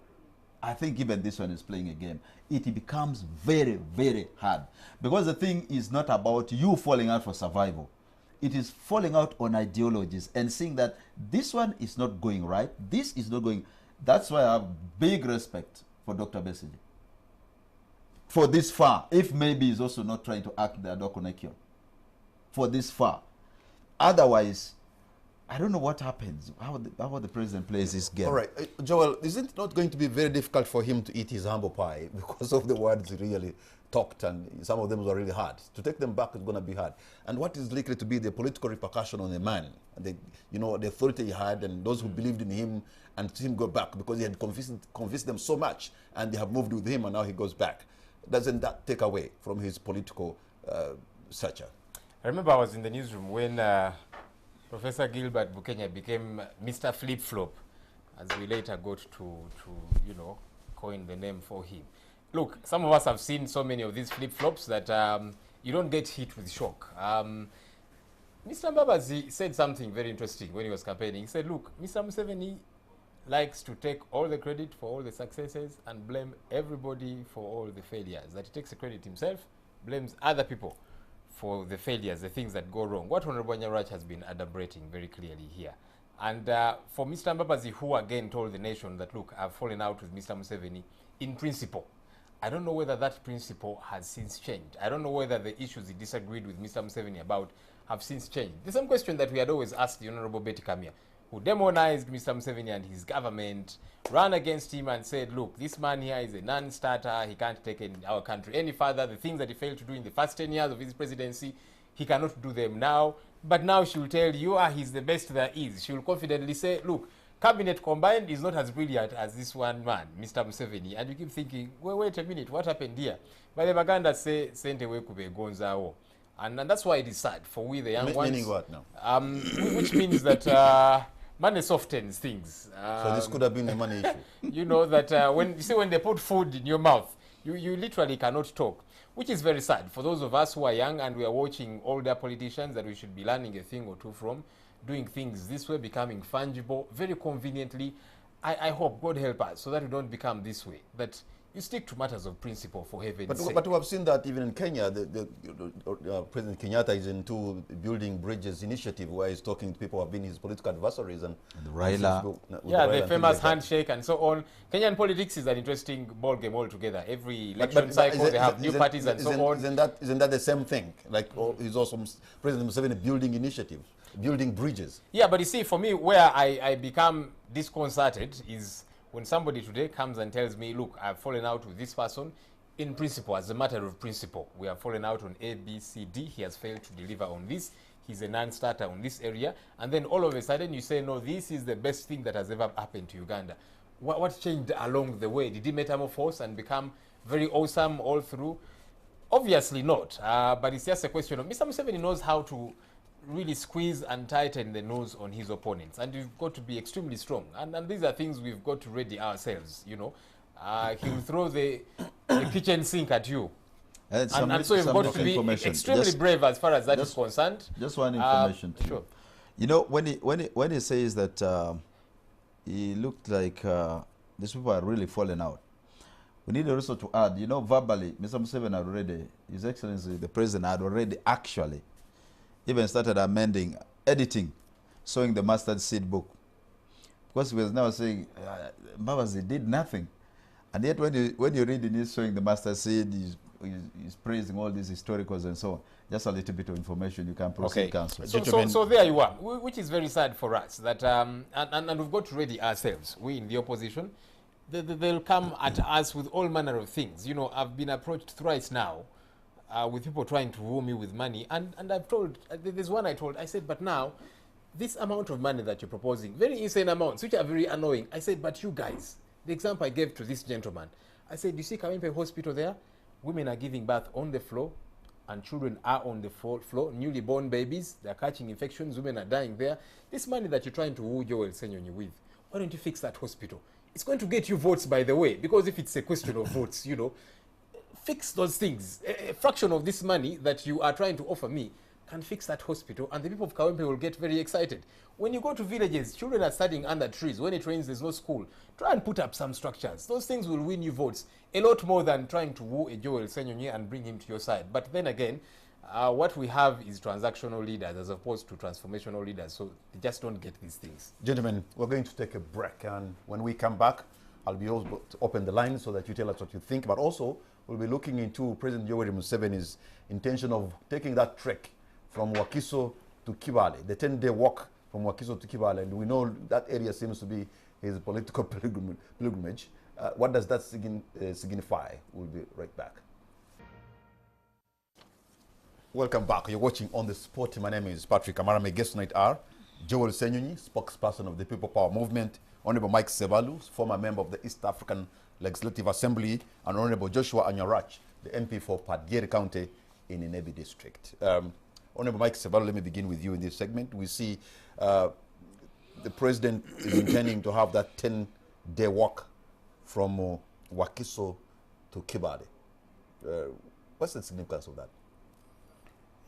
I think even this one is playing a game. It becomes very, very hard. Because the thing is not about you falling out for survival. It is falling out on ideologies and seeing that this one is not going right, this is not going. That's why I have big respect for Dr. Besigye. For this far, if maybe he's also not trying to act the Adokonekio. For this far. Otherwise, I don't know what happens, how the president plays this game. All right, Joel, isn't it not going to be very difficult for him to eat his humble pie because of the words he really talked, and some of them were really hard. To take them back is going to be hard. And what is likely to be the political repercussion on a man? The authority he had, and those who believed in him, and to him go back because he had convinced them so much, and they have moved with him, and now he goes back. Doesn't that take away from his political stature? I remember I was in the newsroom when Professor Gilbert Bukenya became Mr. Flip-Flop, as we later got to coin the name for him. Look, some of us have seen so many of these flip-flops that you don't get hit with shock. Mr. MBABAZI said something very interesting when he was campaigning. He said, look, Mr. Museveni likes to take all the credit for all the successes and blame everybody for all the failures. That he takes the credit himself, blames other people for the failures, the things that go wrong. What Honorable Nyarach has been adumbrating very clearly here. And for Mr. MBABAZI, who again told the nation that, look, I've fallen out with Mr. Museveni in principle. I don't know whether that principle has since changed. I don't know whether the issues he disagreed with Mr. Museveni about have since changed. The same question that we had always asked the Honorable Betty Kamia, who demonized Mr. Museveni and his government, ran against him and said, look, this man here is a non-starter, he can't take our country any further. The things that he failed to do in the first 10 years of his presidency, he cannot do them now. But now she will tell you, he's the best there is. She will confidently say, look, cabinet combined is not as brilliant as this one man, Mr. Museveni. And you keep thinking, wait a minute, what happened here? But the Baganda say, sente wekube gonzao. And that's why it is sad for we, the young ones. Meaning what now? Which means that money softens things. So this could have been a money issue. You know that when they put food in your mouth, you literally cannot talk. which is very sad for those of us who are young and we are watching older politicians that we should be learning a thing or two from, doing things this way, becoming fungible very conveniently. I hope, God help us, so that we don't become this way, that you stick to matters of principle for heaven's sake. But we have seen that even in Kenya, President Kenyatta is into building bridges initiative, where he's talking to people who have been his political adversaries and Raila. Yeah, the famous handshake and so on. Kenyan politics is an interesting ball game altogether. Every election cycle, they have new parties and so on. Isn't that the same thing? Like, he's also President Museveni building initiatives, building bridges. Yeah, but you see, for me, where I become disconcerted is when somebody today comes and tells me, look, I've fallen out with this person. In principle, as a matter of principle, we have fallen out on A, B, C, D. He has failed to deliver on this. He's a non-starter on this area. And then all of a sudden you say, no, this is the best thing that has ever happened to Uganda. What changed along the way? Did he metamorphose and become very awesome all through? Obviously not. But it's just a question of Mr. Museveni knows how to really squeeze and tighten the nose on his opponents, and you've got to be extremely strong, and these are things we've got to ready ourselves, you know. He'll throw the kitchen sink at you, and so you've got to be extremely brave as far as that is concerned. Just one information to sure. you. You know, when he says that he looked like these people are really falling out, we need also to add, you know, verbally, Mr. Museveni had already, His Excellency the President had already actually even started editing, sowing the mustard seed book. Because he was now saying, MBABAZI did nothing. And yet when you read in his sowing the mustard seed, he's praising all these historicals and so on. Just a little bit of information, you can proceed, okay. Councillor. So there you are, which is very sad for us, that and we've got to ready ourselves, we in the opposition. They'll come at us with all manner of things. You know, I've been approached thrice now, with people trying to woo me with money, and I've told, there's one I said, but now, this amount of money that you're proposing, very insane amounts, which are very annoying. I said, but you guys, the example I gave to this gentleman, I said, you see Kawempe Hospital there? Women are giving birth on the floor, and children are on the floor, newly born babies, they're catching infections, women are dying there. This money that you're trying to woo Joel Senyonyi with, why don't you fix that hospital? It's going to get you votes, by the way, because if it's a question of votes, you know, fix those things. A fraction of this money that you are trying to offer me can fix that hospital, and the people of Kawempe will get very excited. When you go to villages, children are studying under trees. When it rains, there's no school. Try and put up some structures. Those things will win you votes a lot more than trying to woo a Joel Senyonyi and bring him to your side. But then again, what we have is transactional leaders as opposed to transformational leaders, so they just don't get these things. Gentlemen, we're going to take a break, and when we come back, I'll be able to open the line so that you tell us what you think, but also we'll be looking into President Yoweri Museveni's intention of taking that trek from Wakiso to Kibale, the 10-day walk from Wakiso to Kibale, and we know that area seems to be his political pilgrimage. What does that signify? We'll be right back. Welcome back. You're watching On The Spot. My name is Patrick Amara. My guest tonight are Joel Senyonyi, spokesperson of the People Power Movement, Honorable Mike Sebalu, former member of the East African Legislative Assembly, and Honorable Joshua Anyarach, the MP for Padgeri County in Inebi District. Honorable Mike Sebalu, let me begin with you in this segment. We see the President is intending to have that 10-day walk from Wakiso to Kibale. What's the significance of that?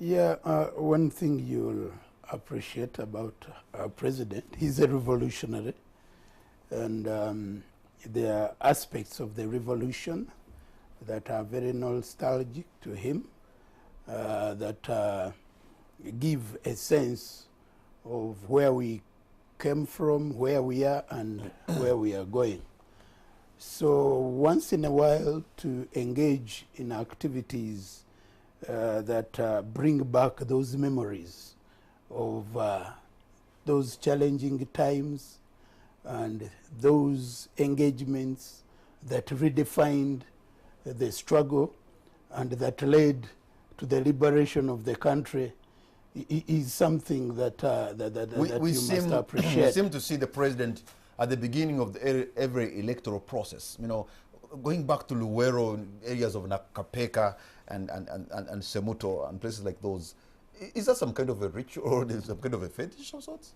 Yeah, one thing you'll appreciate about our president, he's a revolutionary, and there are aspects of the revolution that are very nostalgic to him, that give a sense of where we came from, where we are, and where we are going. So once in a while to engage in activities that bring back those memories of those challenging times and those engagements that redefined the struggle and that led to the liberation of the country is something that you must appreciate. We seem to see the president at the beginning of every electoral process, you know, going back to Luwero, areas of Nakapeka and Semuto and places like those. Is that some kind of a ritual or some kind of a fetish of sorts?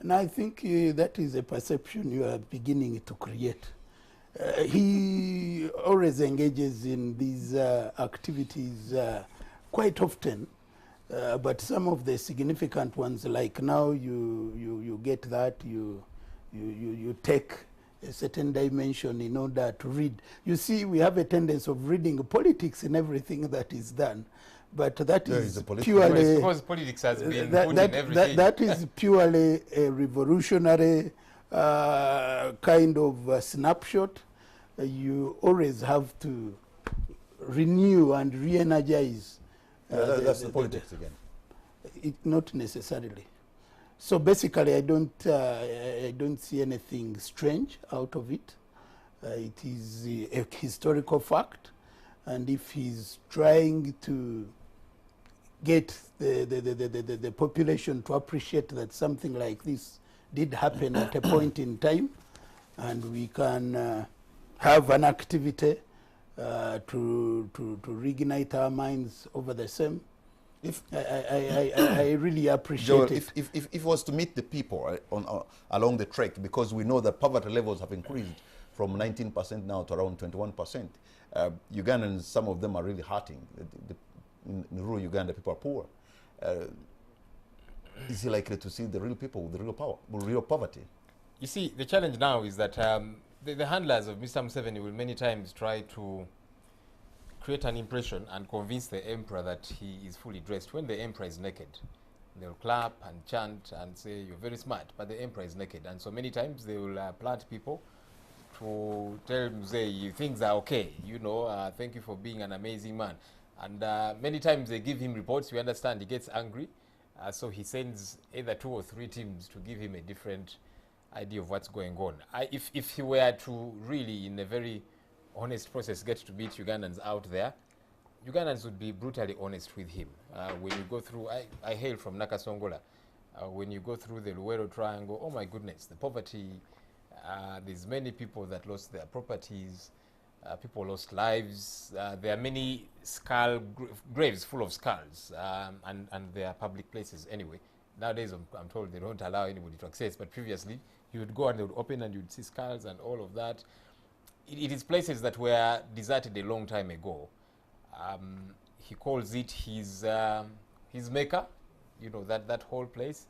And I think that is a perception you are beginning to create. He always engages in these activities quite often, but some of the significant ones, like now, you get that you take a certain dimension in order to read. You see, we have a tendency of reading politics in everything that is done, but that is purely because politics has been put in everything. that is purely a revolutionary kind of snapshot. You always have to renew and re-energize. That's the politics again. Not necessarily. So basically, I don't see anything strange out of it. It is a historical fact, and if he's trying to get the population to appreciate that something like this did happen at a point in time, and we can have an activity to reignite our minds over the same. I really appreciate Joel, it. if it was to meet the people along the track, because we know that poverty levels have increased from 19% now to around 21%. Ugandans, some of them are really hurting. In rural Uganda, people are poor. Is he likely to see the real people with the real power, with real poverty? You see, the challenge now is that the handlers of Mr. Museveni will many times try to create an impression and convince the emperor that he is fully dressed when the emperor is naked. They'll clap and chant and say, you're very smart, but the emperor is naked. And so many times they will plant people to tell Mzee, things are okay, you know, thank you for being an amazing man. And many times they give him reports, you understand, he gets angry. So he sends either 2 or 3 teams to give him a different idea of what's going on. If he were to really, in a very honest process, get to meet Ugandans out there, Ugandans would be brutally honest with him. When you go through, I hail from Nakasongola. When you go through the Luwero Triangle, oh my goodness, the poverty, there's many people that lost their properties, people lost lives. There are many graves full of skulls, and there are public places anyway. Nowadays, I'm told they don't allow anybody to access, but previously, you would go and they would open and you would see skulls and all of that. It is places that were deserted a long time ago. He calls it his maker, you know, that whole place.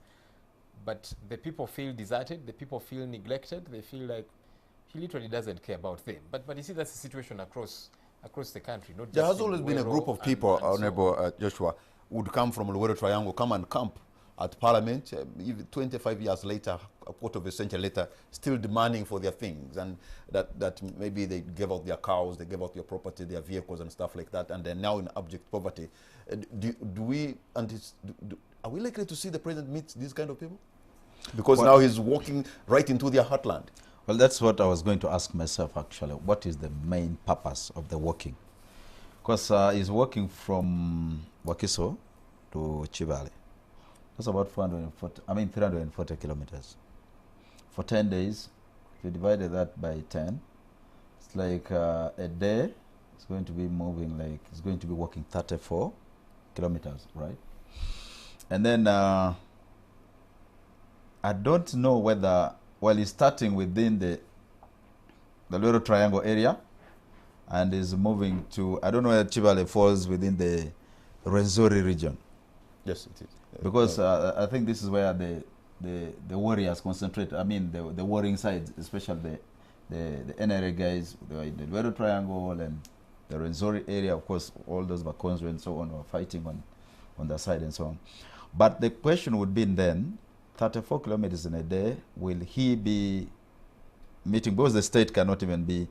But the people feel deserted, the people feel neglected, they feel like he literally doesn't care about them. But you see, that's the situation across the country. Not There just has always been a group of people, Honorable Joshua, would come from Luwero Triangle, come and camp at Parliament, even 25 years later, a quarter of a century later, still demanding for their things, and that maybe they gave out their cows, they gave out their property, their vehicles and stuff like that, and they're now in abject poverty. Are we likely to see the president meet these kind of people? Because now he's walking right into their heartland. Well, that's what I was going to ask myself, actually. What is the main purpose of the walking? Because he's walking from Wakiso to Chibale. That's about 340 kilometers. For 10 days, if you divided that by 10, it's like a day, it's going to be moving like, it's going to be walking 34 kilometers, right? And then I don't know whether, well, he's starting within the Luwero Triangle area and is moving to, I don't know whether Chibale falls within the Rwenzori region. Yes, it is. Because I think this is where the warriors concentrate. I mean, the warring sides, especially the NRA guys, they were in the Luwero Triangle and the Rwenzori area. Of course, all those Bakons and so on were fighting on their side and so on. But the question would be then, 34 kilometers in a day, will he be meeting? Because the state cannot even be.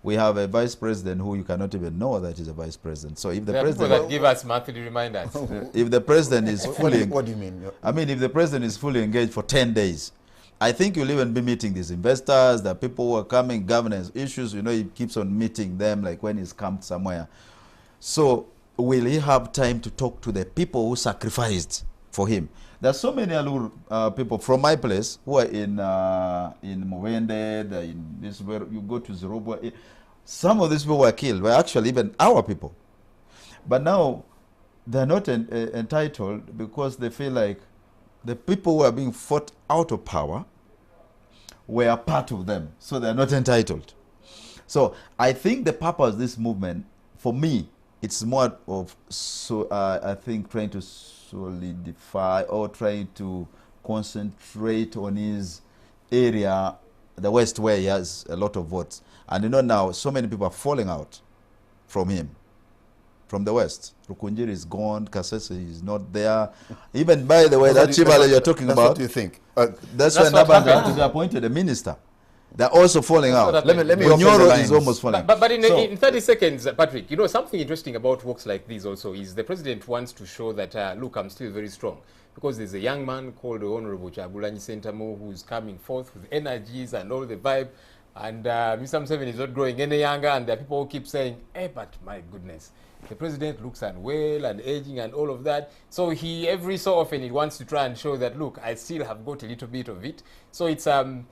We have a vice president who you cannot even know that is a vice president. So if the president, people that give us monthly reminders. If the president is fully, what do you mean? I mean, if the president is fully engaged for 10 days, I think you'll even be meeting these investors, the people who are coming, governance issues. You know, he keeps on meeting them, like when he's camped somewhere. So will he have time to talk to the people who sacrificed for him? There's so many Alur people from my place who are in Mwende, in this, where you go to Zerobo. Some of these people were killed, were actually even our people. But now they're not entitled because they feel like the people who are being fought out of power were part of them, so they're not entitled. So I think the purpose of this movement, for me, it's more of, I think, trying to solidify or trying to concentrate on his area, the West, where he has a lot of votes. And you know now, so many people are falling out from him, from the West. Rukunjiri is gone, Kasese is not there. Even, by the way, that Chibale you're talking about. What do you think? That's when Naban's going to be appointed a minister. They're also falling out. Let me Bunyoro is almost falling. But in 30 seconds, Patrick, you know, something interesting about walks like these also is the president wants to show that, look, I'm still very strong. Because there's a young man called the Honorable Chagulanyi Sentamu who's coming forth with energies and all the vibe. And Mr. Museveni is not growing any younger. And there are people who keep saying, hey, but my goodness, the president looks unwell and aging and all of that. So he, every so often, he wants to try and show that, look, I still have got a little bit of it. So it's an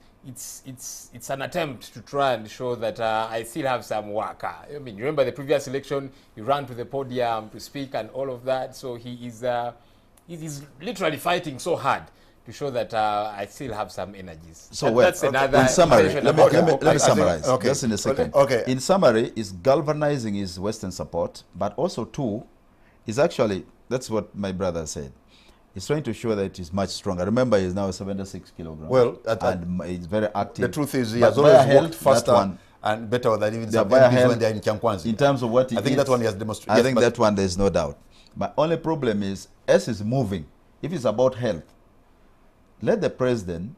attempt to try and show that I still have some work. I mean, remember the previous election, he ran to the podium to speak and all of that. So he's literally fighting so hard to show that I still have some energies. So well, that's another. In summary, let me summarize. Okay. Just in a second. Okay. In summary, is galvanizing his Western support, but also too, is actually, that's what my brother said. He's trying to show that he's much stronger. Remember, he's now 76 kilograms. Well, and he's very active. the truth is, he But has always via worked health, faster that one, and better than even Yeah, some via MPs health, when they're in Kyankwanzi. in terms of what he I think eats, that one he has demonstrated. I think that one there's no doubt. My only problem is, as is moving, if it's about health, let the president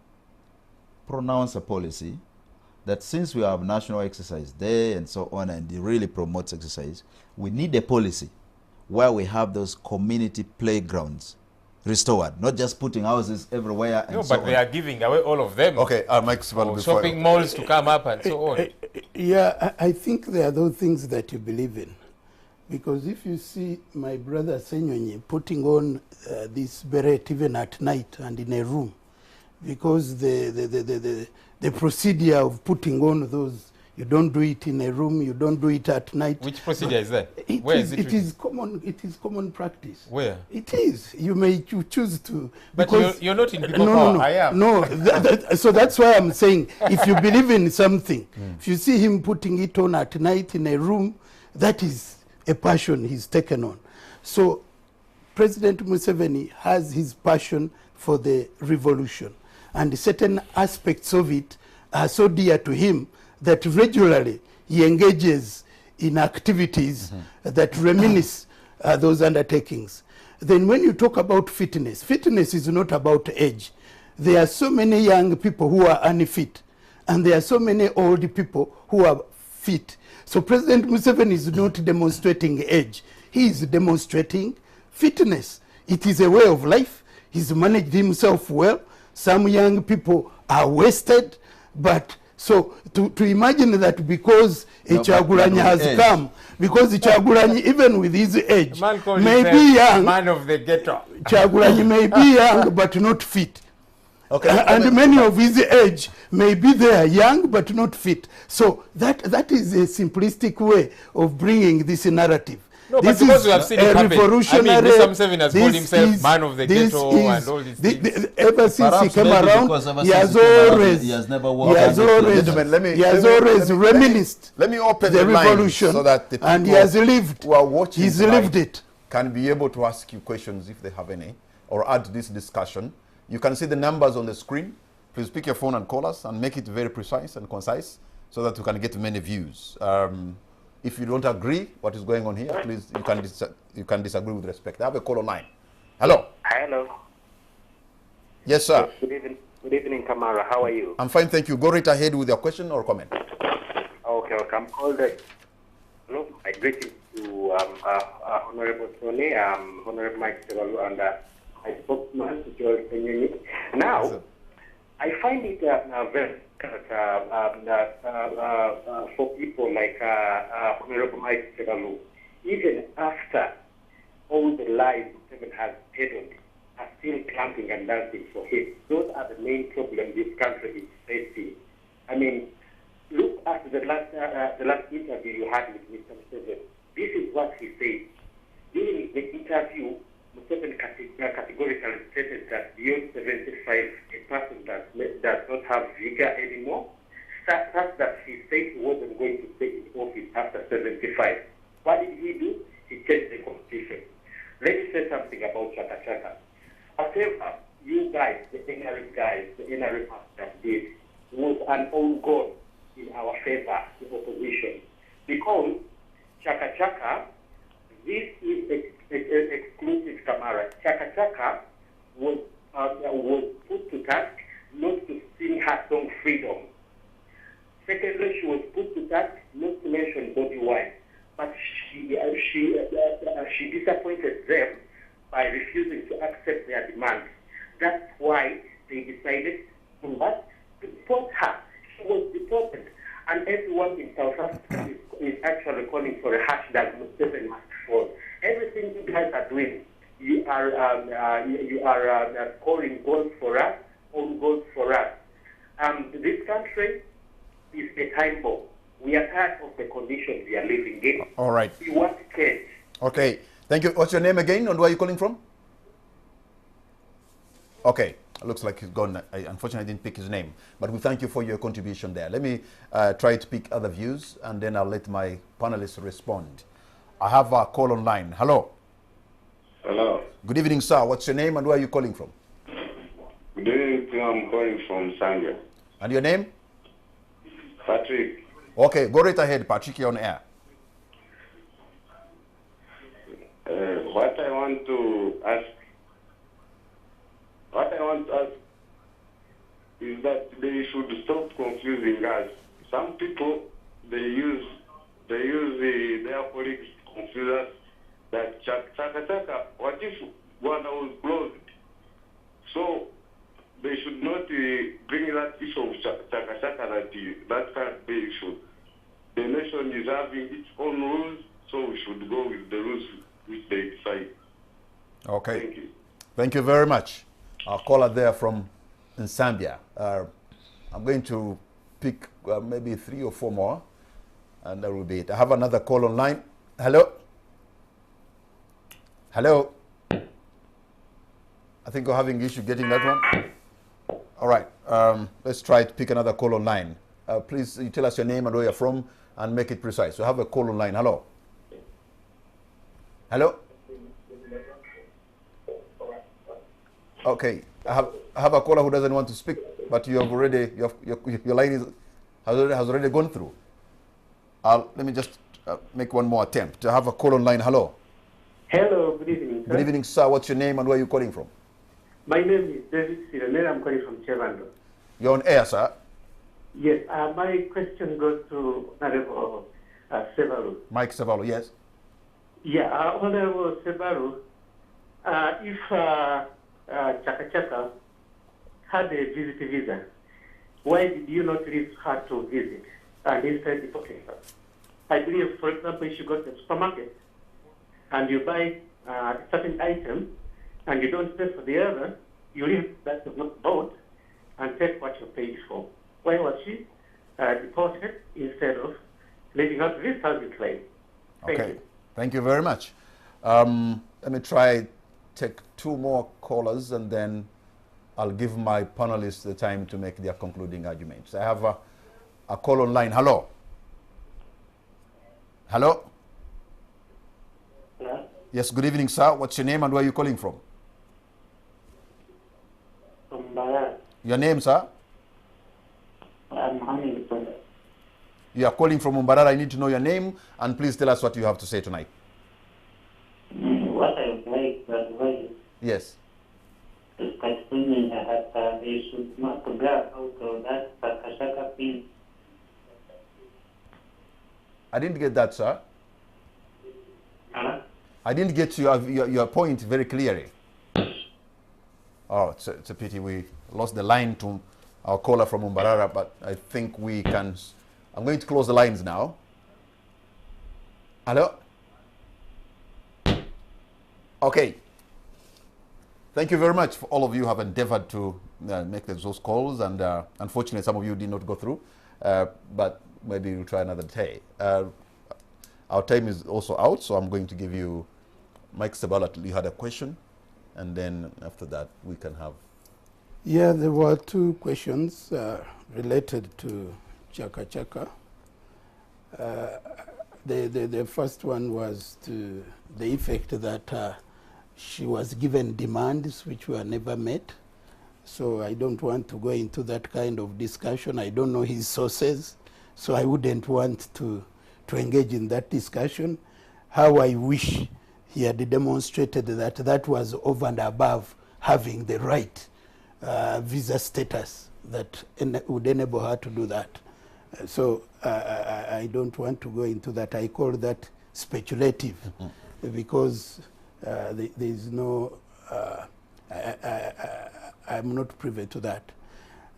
pronounce a policy that since we have National Exercise Day and so on, and it really promotes exercise, we need a policy where we have those community playgrounds restored, not just putting houses everywhere and No, so but on. they are giving away all of them. Okay, Mike Sibal, Or before shopping malls to come up and so on. Yeah, I think there are those things that you believe in. Because if you see my brother Senyonyi putting on this beret even at night and in a room, because the procedure of putting on those, you don't do it in a room, you don't do it at night. Which procedure is that? It Where is, is it? it is common. It is common practice. Where? It is. You may choose to. But you're not in people no, power. no, I am. no. So that's why I'm saying, if you believe in something, if you see him putting it on at night in a room, that is a passion he's taken on. So President Museveni has his passion for the revolution, and certain aspects of it are so dear to him that regularly he engages in activities that reminisce those undertakings. Then when you talk about fitness, fitness is not about age. There are so many young people who are unfit, and there are so many old people who are fit. So President Museveni is not demonstrating age. He is demonstrating fitness. It is a way of life. He's managed himself well. Some young people are wasted, but so to imagine that because Chagulanyi has come, because Chagulanyi, even with his age, may be young, man of the ghetto. Chagulanyi may be young but not fit. Okay, And many of his age may be there young but not fit. So that is a simplistic way of bringing this narrative. No, this but because is we have seen a it happen. revolutionary. I mean, Mr. Museveni has called this himself is- man of the this ghetto is- and all these things. Ever since Perhaps he came maybe around, because ever he since has he came around, always, he has never he worked has on it. always, Gentlemen, he has always reminisced let me open the the lines revolution, so that the and he people has lived. who are watching He's tonight lived it. can be able to ask you questions if they have any, or add to this discussion. You can see the numbers on the screen. Please pick your phone and call us and make it very precise and concise so that we can get many views. If you don't agree what is going on here, please, you can disagree with respect. I have a call online. Hello. Hello. Yes, sir. Good evening, Kamara. How are you? I'm fine, thank you. Go right ahead with your question or comment. Okay, I'm called. No, I greet you to Honorable Tony, Honorable Mike Sevalu, and I spoke to George Penyini. Now, I find it very for people like Honorable Mike Sevalu, even after all the lives Seven has peddled, are still clamping and dancing for him. Those are the main problems this country is facing. I mean, look at the last interview you had with Mr. Museveni. This is what he said. During the interview, Museveni categorically stated that beyond 75, a person does not have vigor anymore, such that he said he wasn't going to stay in office after 75. What did he do? He changed the constitution. Let me say something about CHAKA. Whatever you guys, the NRA guys, the NRA pastors did was an own goal in our favor, the opposition. Because CHAKA, this is exclusive Tamara. CHAKA was put to task not to sing her song Freedom. Secondly, she was put to task not to mention body wine. But she disappointed them by refusing to accept their demands. That's why they decided to deport her. She was deported. And everyone in South Africa is actually calling for a hashtag MUSEVENI must fall. Everything you guys are doing, you are scoring goals for us, own goals for us. This country is a time bomb. We are tired of the conditions we are living in. All right. We want change. Okay. Thank you. What's your name again and where are you calling from? Okay. Looks like he's gone. I unfortunately didn't pick his name. But we thank you for your contribution there. Let me try to pick other views and then I'll let my panelists respond. I have a call online. Hello. Hello. Good evening, sir. What's your name and where are you calling from? Good evening. I'm calling from Zambia. And your name? Patrick. Okay, go right ahead, Patrick, you're on air. What I want to ask is that they should stop confusing us. Some people they use their colleagues to confuse us. That CHAKA, what if one was closed? So they should not bring that issue of CHAKA that can't be issue. The nation is having its own rules, so we should go with the rules which they decide. Okay. Thank you. Thank you very much. Our caller there from Zambia. I'm going to pick maybe 3 or 4 more, and that will be it. I have another call online. Hello? Hello? I think we're having issue getting that one. All right. Let's try to pick another call online. Please, you tell us your name and where you're from and make it precise. So have a call online. Hello? Hello? Okay. I have a caller who doesn't want to speak, but you have already, your line has already gone through. Let me just make one more attempt. I have a call online. Hello? Hello, good evening, sir. Good evening, sir. What's your name and where are you calling from? My name is David Sironel. I'm calling from Chevando. You're on air, sir. Yes, my question goes to Honorable Sebaru. Mike Savalo, yes. Yeah, Honorable Sebaru, if CHAKA had a visit visa, why did you not leave her to visit and instead deporting her? I believe, for example, if you go to the supermarket and you buy a certain item and you don't pay for the other, you leave that was not bought and take what you paid for. Why was she deported instead of leaving her to this house you claim? Thank you. Thank you very much. Let me take 2 more callers and then I'll give my panelists the time to make their concluding arguments. I have a call online. Hello? Hello? Hello? Yes, good evening, sir. What's your name and where are you calling from? From Barat. Your name, sir? I'm calling from. You are calling from Mbarara. I need to know your name and please tell us what you have to say tonight. What I would like to advise Yes. is continuing that they should not grab out of that CHAKA pin. I didn't get that, sir. Huh? I didn't get your point very clearly. Oh, it's a pity we lost the line to our caller from Mbarara, but I think we can. I'm going to close the lines now. Hello? Okay. Thank you very much. For all of you have endeavored to make those calls, and unfortunately some of you did not go through, but maybe we'll try another day. Our time is also out, so I'm going to give you Mike Sabala. You had a question, and then after that we can have. Yeah, there were 2 questions related to CHAKA. The first one was to the effect that she was given demands which were never met. So I don't want to go into that kind of discussion. I don't know his sources, so I wouldn't want to engage in that discussion. How I wish he had demonstrated that that was over and above having the right visa status that would enable her to do that. So I don't want to go into that. I call that speculative because there is no, I'm not privy to that.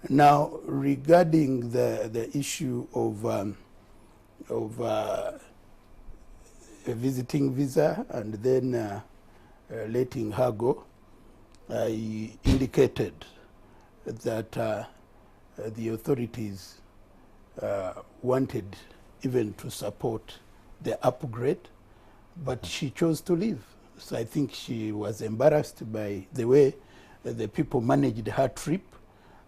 Now, regarding the issue of a visiting visa and then letting her go, I indicated that the authorities wanted even to support the upgrade, but she chose to leave. So I think she was embarrassed by the way the people managed her trip,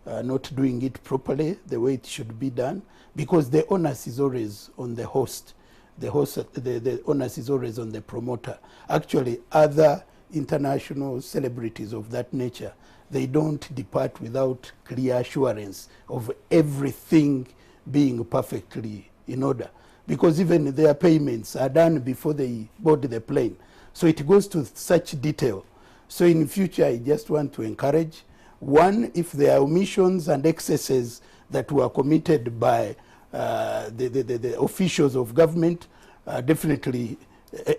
not doing it properly the way it should be done, because the onus is always on the host. The onus is always on the promoter. Actually, other international celebrities of that nature, they don't depart without clear assurance of everything being perfectly in order, because even their payments are done before they board the plane. So it goes to such detail. So in future, I just want to encourage, one, if there are omissions and excesses that were committed by the officials of government, definitely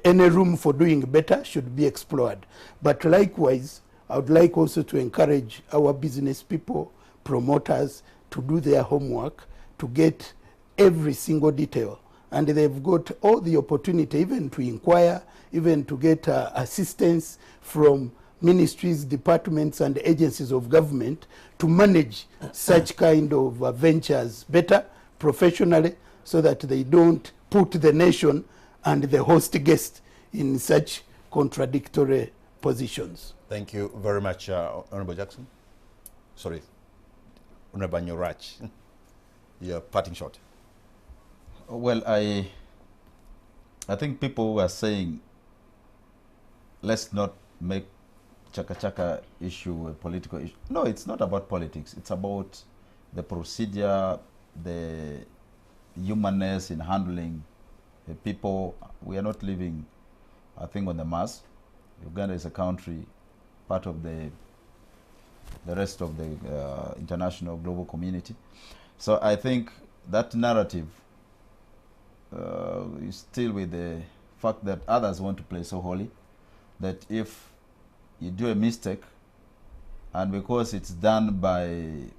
any room for doing better should be explored. But likewise, I would like also to encourage our business people, promoters, to do their homework, to get every single detail. And they've got all the opportunity even to inquire, even to get assistance from ministries, departments, and agencies of government to manage such kind of ventures better, professionally, so that they don't put the nation and the host guest in such contradictory positions. Thank you very much, Honorable Jackson. Sorry, Honorable Nyorach. Your parting shot. Well, I think people are saying, let's not make CHAKA issue a political issue. No, it's not about politics. It's about the procedure, the humanness in handling the people. We are not living, I think, on the Mars. Uganda is a country, part of the rest of the international global community. So I think that narrative is still with the fact that others want to play so holy that if you do a mistake and because it's done by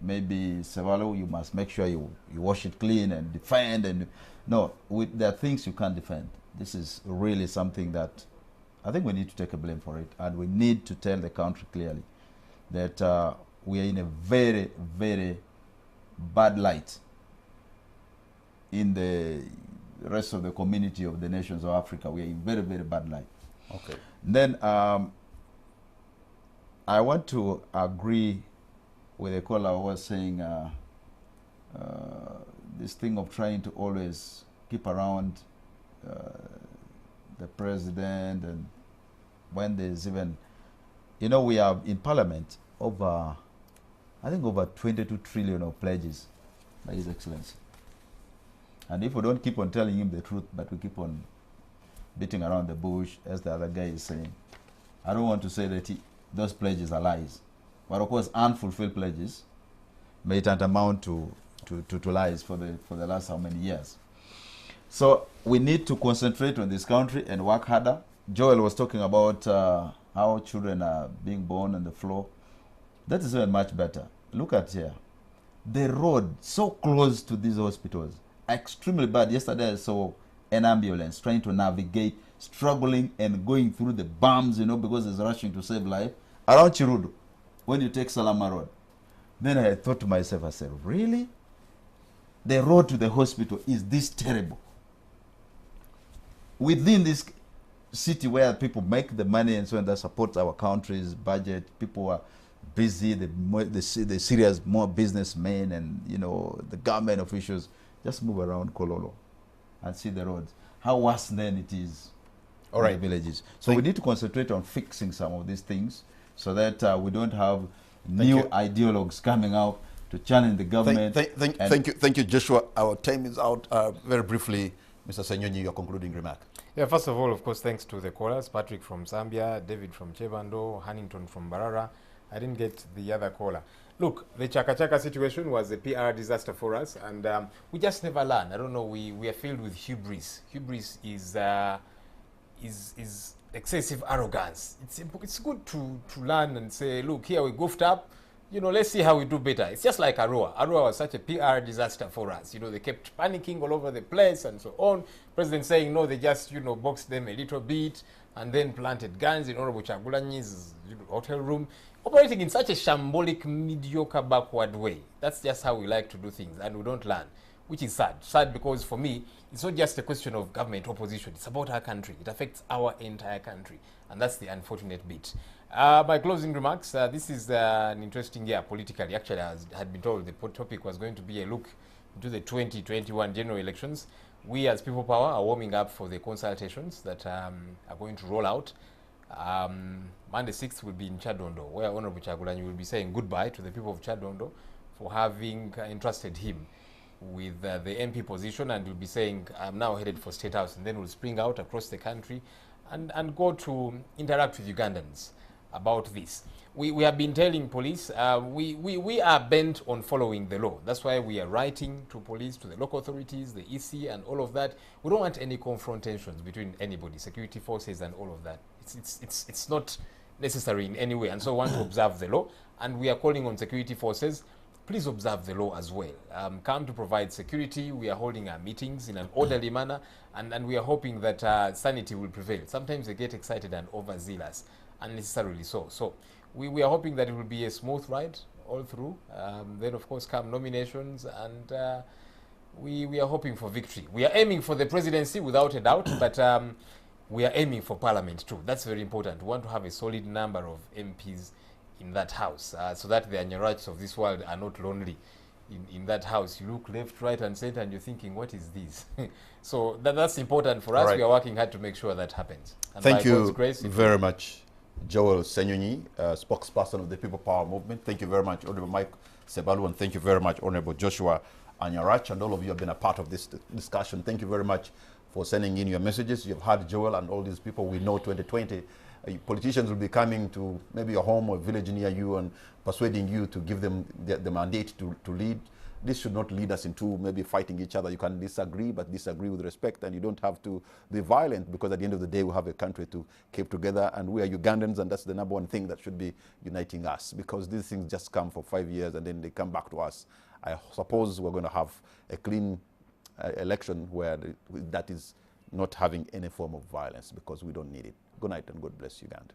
maybe Sevalo, you must make sure you wash it clean and defend. And no, there are things you can't defend. This is really something that I think we need to take a blame for it, and we need to tell the country clearly that we are in a very, very bad light in the rest of the community of the nations of Africa. We are in very, very bad light. Okay. Then I want to agree with the caller who was saying this thing of trying to always keep around the president, and when there's even, you know, we have in Parliament over, I think over 22 trillion of pledges by His Excellency. And if we don't keep on telling him the truth, but we keep on beating around the bush, as the other guy is saying, I don't want to say that those pledges are lies. But of course, unfulfilled pledges may tantamount to lies for the last how many years. So we need to concentrate on this country and work harder. Joel was talking about how children are being born on the floor. That is even much better. Look at here. The road so close to these hospitals, extremely bad. Yesterday I saw an ambulance trying to navigate, struggling and going through the bumps, you know, because it's rushing to save life. Around Chirudu, when you take Salama Road. Then I thought to myself, I said, really? The road to the hospital is this terrible? Within this city where people make the money and so on that supports our country's budget, people are busy, the serious more businessmen and, you know, the government officials, just move around Kololo and see the roads. How worse then it is All in right. the villages. So we need to concentrate on fixing some of these things so that we don't have new you. ideologues coming out to challenge the government. Thank you, Joshua. Our time is out. Very briefly, Mr. Senyonyi, your concluding remark. Yeah, first of all, of course, thanks to the callers, Patrick from Zambia, David from Chebando, Hannington from Barara. I didn't get the other caller. Look, the CHAKA situation was a PR disaster for us, and we just never learn. I don't know, we are filled with hubris. Hubris is excessive arrogance. It's good to learn and say, look, here we goofed up, you know, let's see how we do better. It's just like Arua. Arua was such a PR disaster for us. You know, they kept panicking all over the place and so on. President saying, no, they just, you know, boxed them a little bit and then planted guns in Honorable Chagulanyi's hotel room, operating in such a shambolic, mediocre, backward way. That's just how we like to do things, and we don't learn, which is sad. Sad because for me, it's not just a question of government opposition. It's about our country. It affects our entire country, and that's the unfortunate bit. My closing remarks, this is an interesting year politically. Actually, I had been told the topic was going to be a look into the 2021 general elections. We as People Power are warming up for the consultations that are going to roll out. Monday 6th will be in Chadondo, where Honorable Chagulanyi will be saying goodbye to the people of Chadondo for having entrusted him with the MP position, and will be saying, I'm now headed for State House, and then will spring out across the country and go to interact with Ugandans about this. We have been telling police, we are bent on following the law. That's why we are writing to police, to the local authorities, the EC and all of that. We don't want any confrontations between anybody, security forces and all of that. It's not necessary in any way, and so we want to observe the law, and we are calling on security forces, please observe the law as well. Come to provide security. We are holding our meetings in an orderly manner, and we are hoping that sanity will prevail. Sometimes they get excited and overzealous, unnecessarily so. So we are hoping that it will be a smooth ride all through. Then, of course, come nominations, and we are hoping for victory. We are aiming for the presidency without a doubt, but we are aiming for parliament too. That's very important. We want to have a solid number of MPs in that house, so that the Anyarachs of this world are not lonely. In that house, you look left, right, and center, and you're thinking, what is this? So that's important for us. Right. We are working hard to make sure that happens. And Thank by God's you grace, very much, Joel Senyonyi, spokesperson of the People Power Movement. Thank you very much, Honorable Mike Sebalu, and thank you very much, Honorable Joshua Anyarach, and all of you have been a part of this discussion. Thank you very much for sending in your messages. You've heard Joel and all these people. We know 2020, politicians will be coming to maybe your home or village near you and persuading you to give them the mandate to lead. This should not lead us into maybe fighting each other. You can disagree, but disagree with respect, and you don't have to be violent, because at the end of the day, we have a country to keep together, and we are Ugandans, and that's the number one thing that should be uniting us, because these things just come for 5 years and then they come back to us. I suppose we're going to have a clean election where that is not having any form of violence, because we don't need it. Good night and God bless Uganda.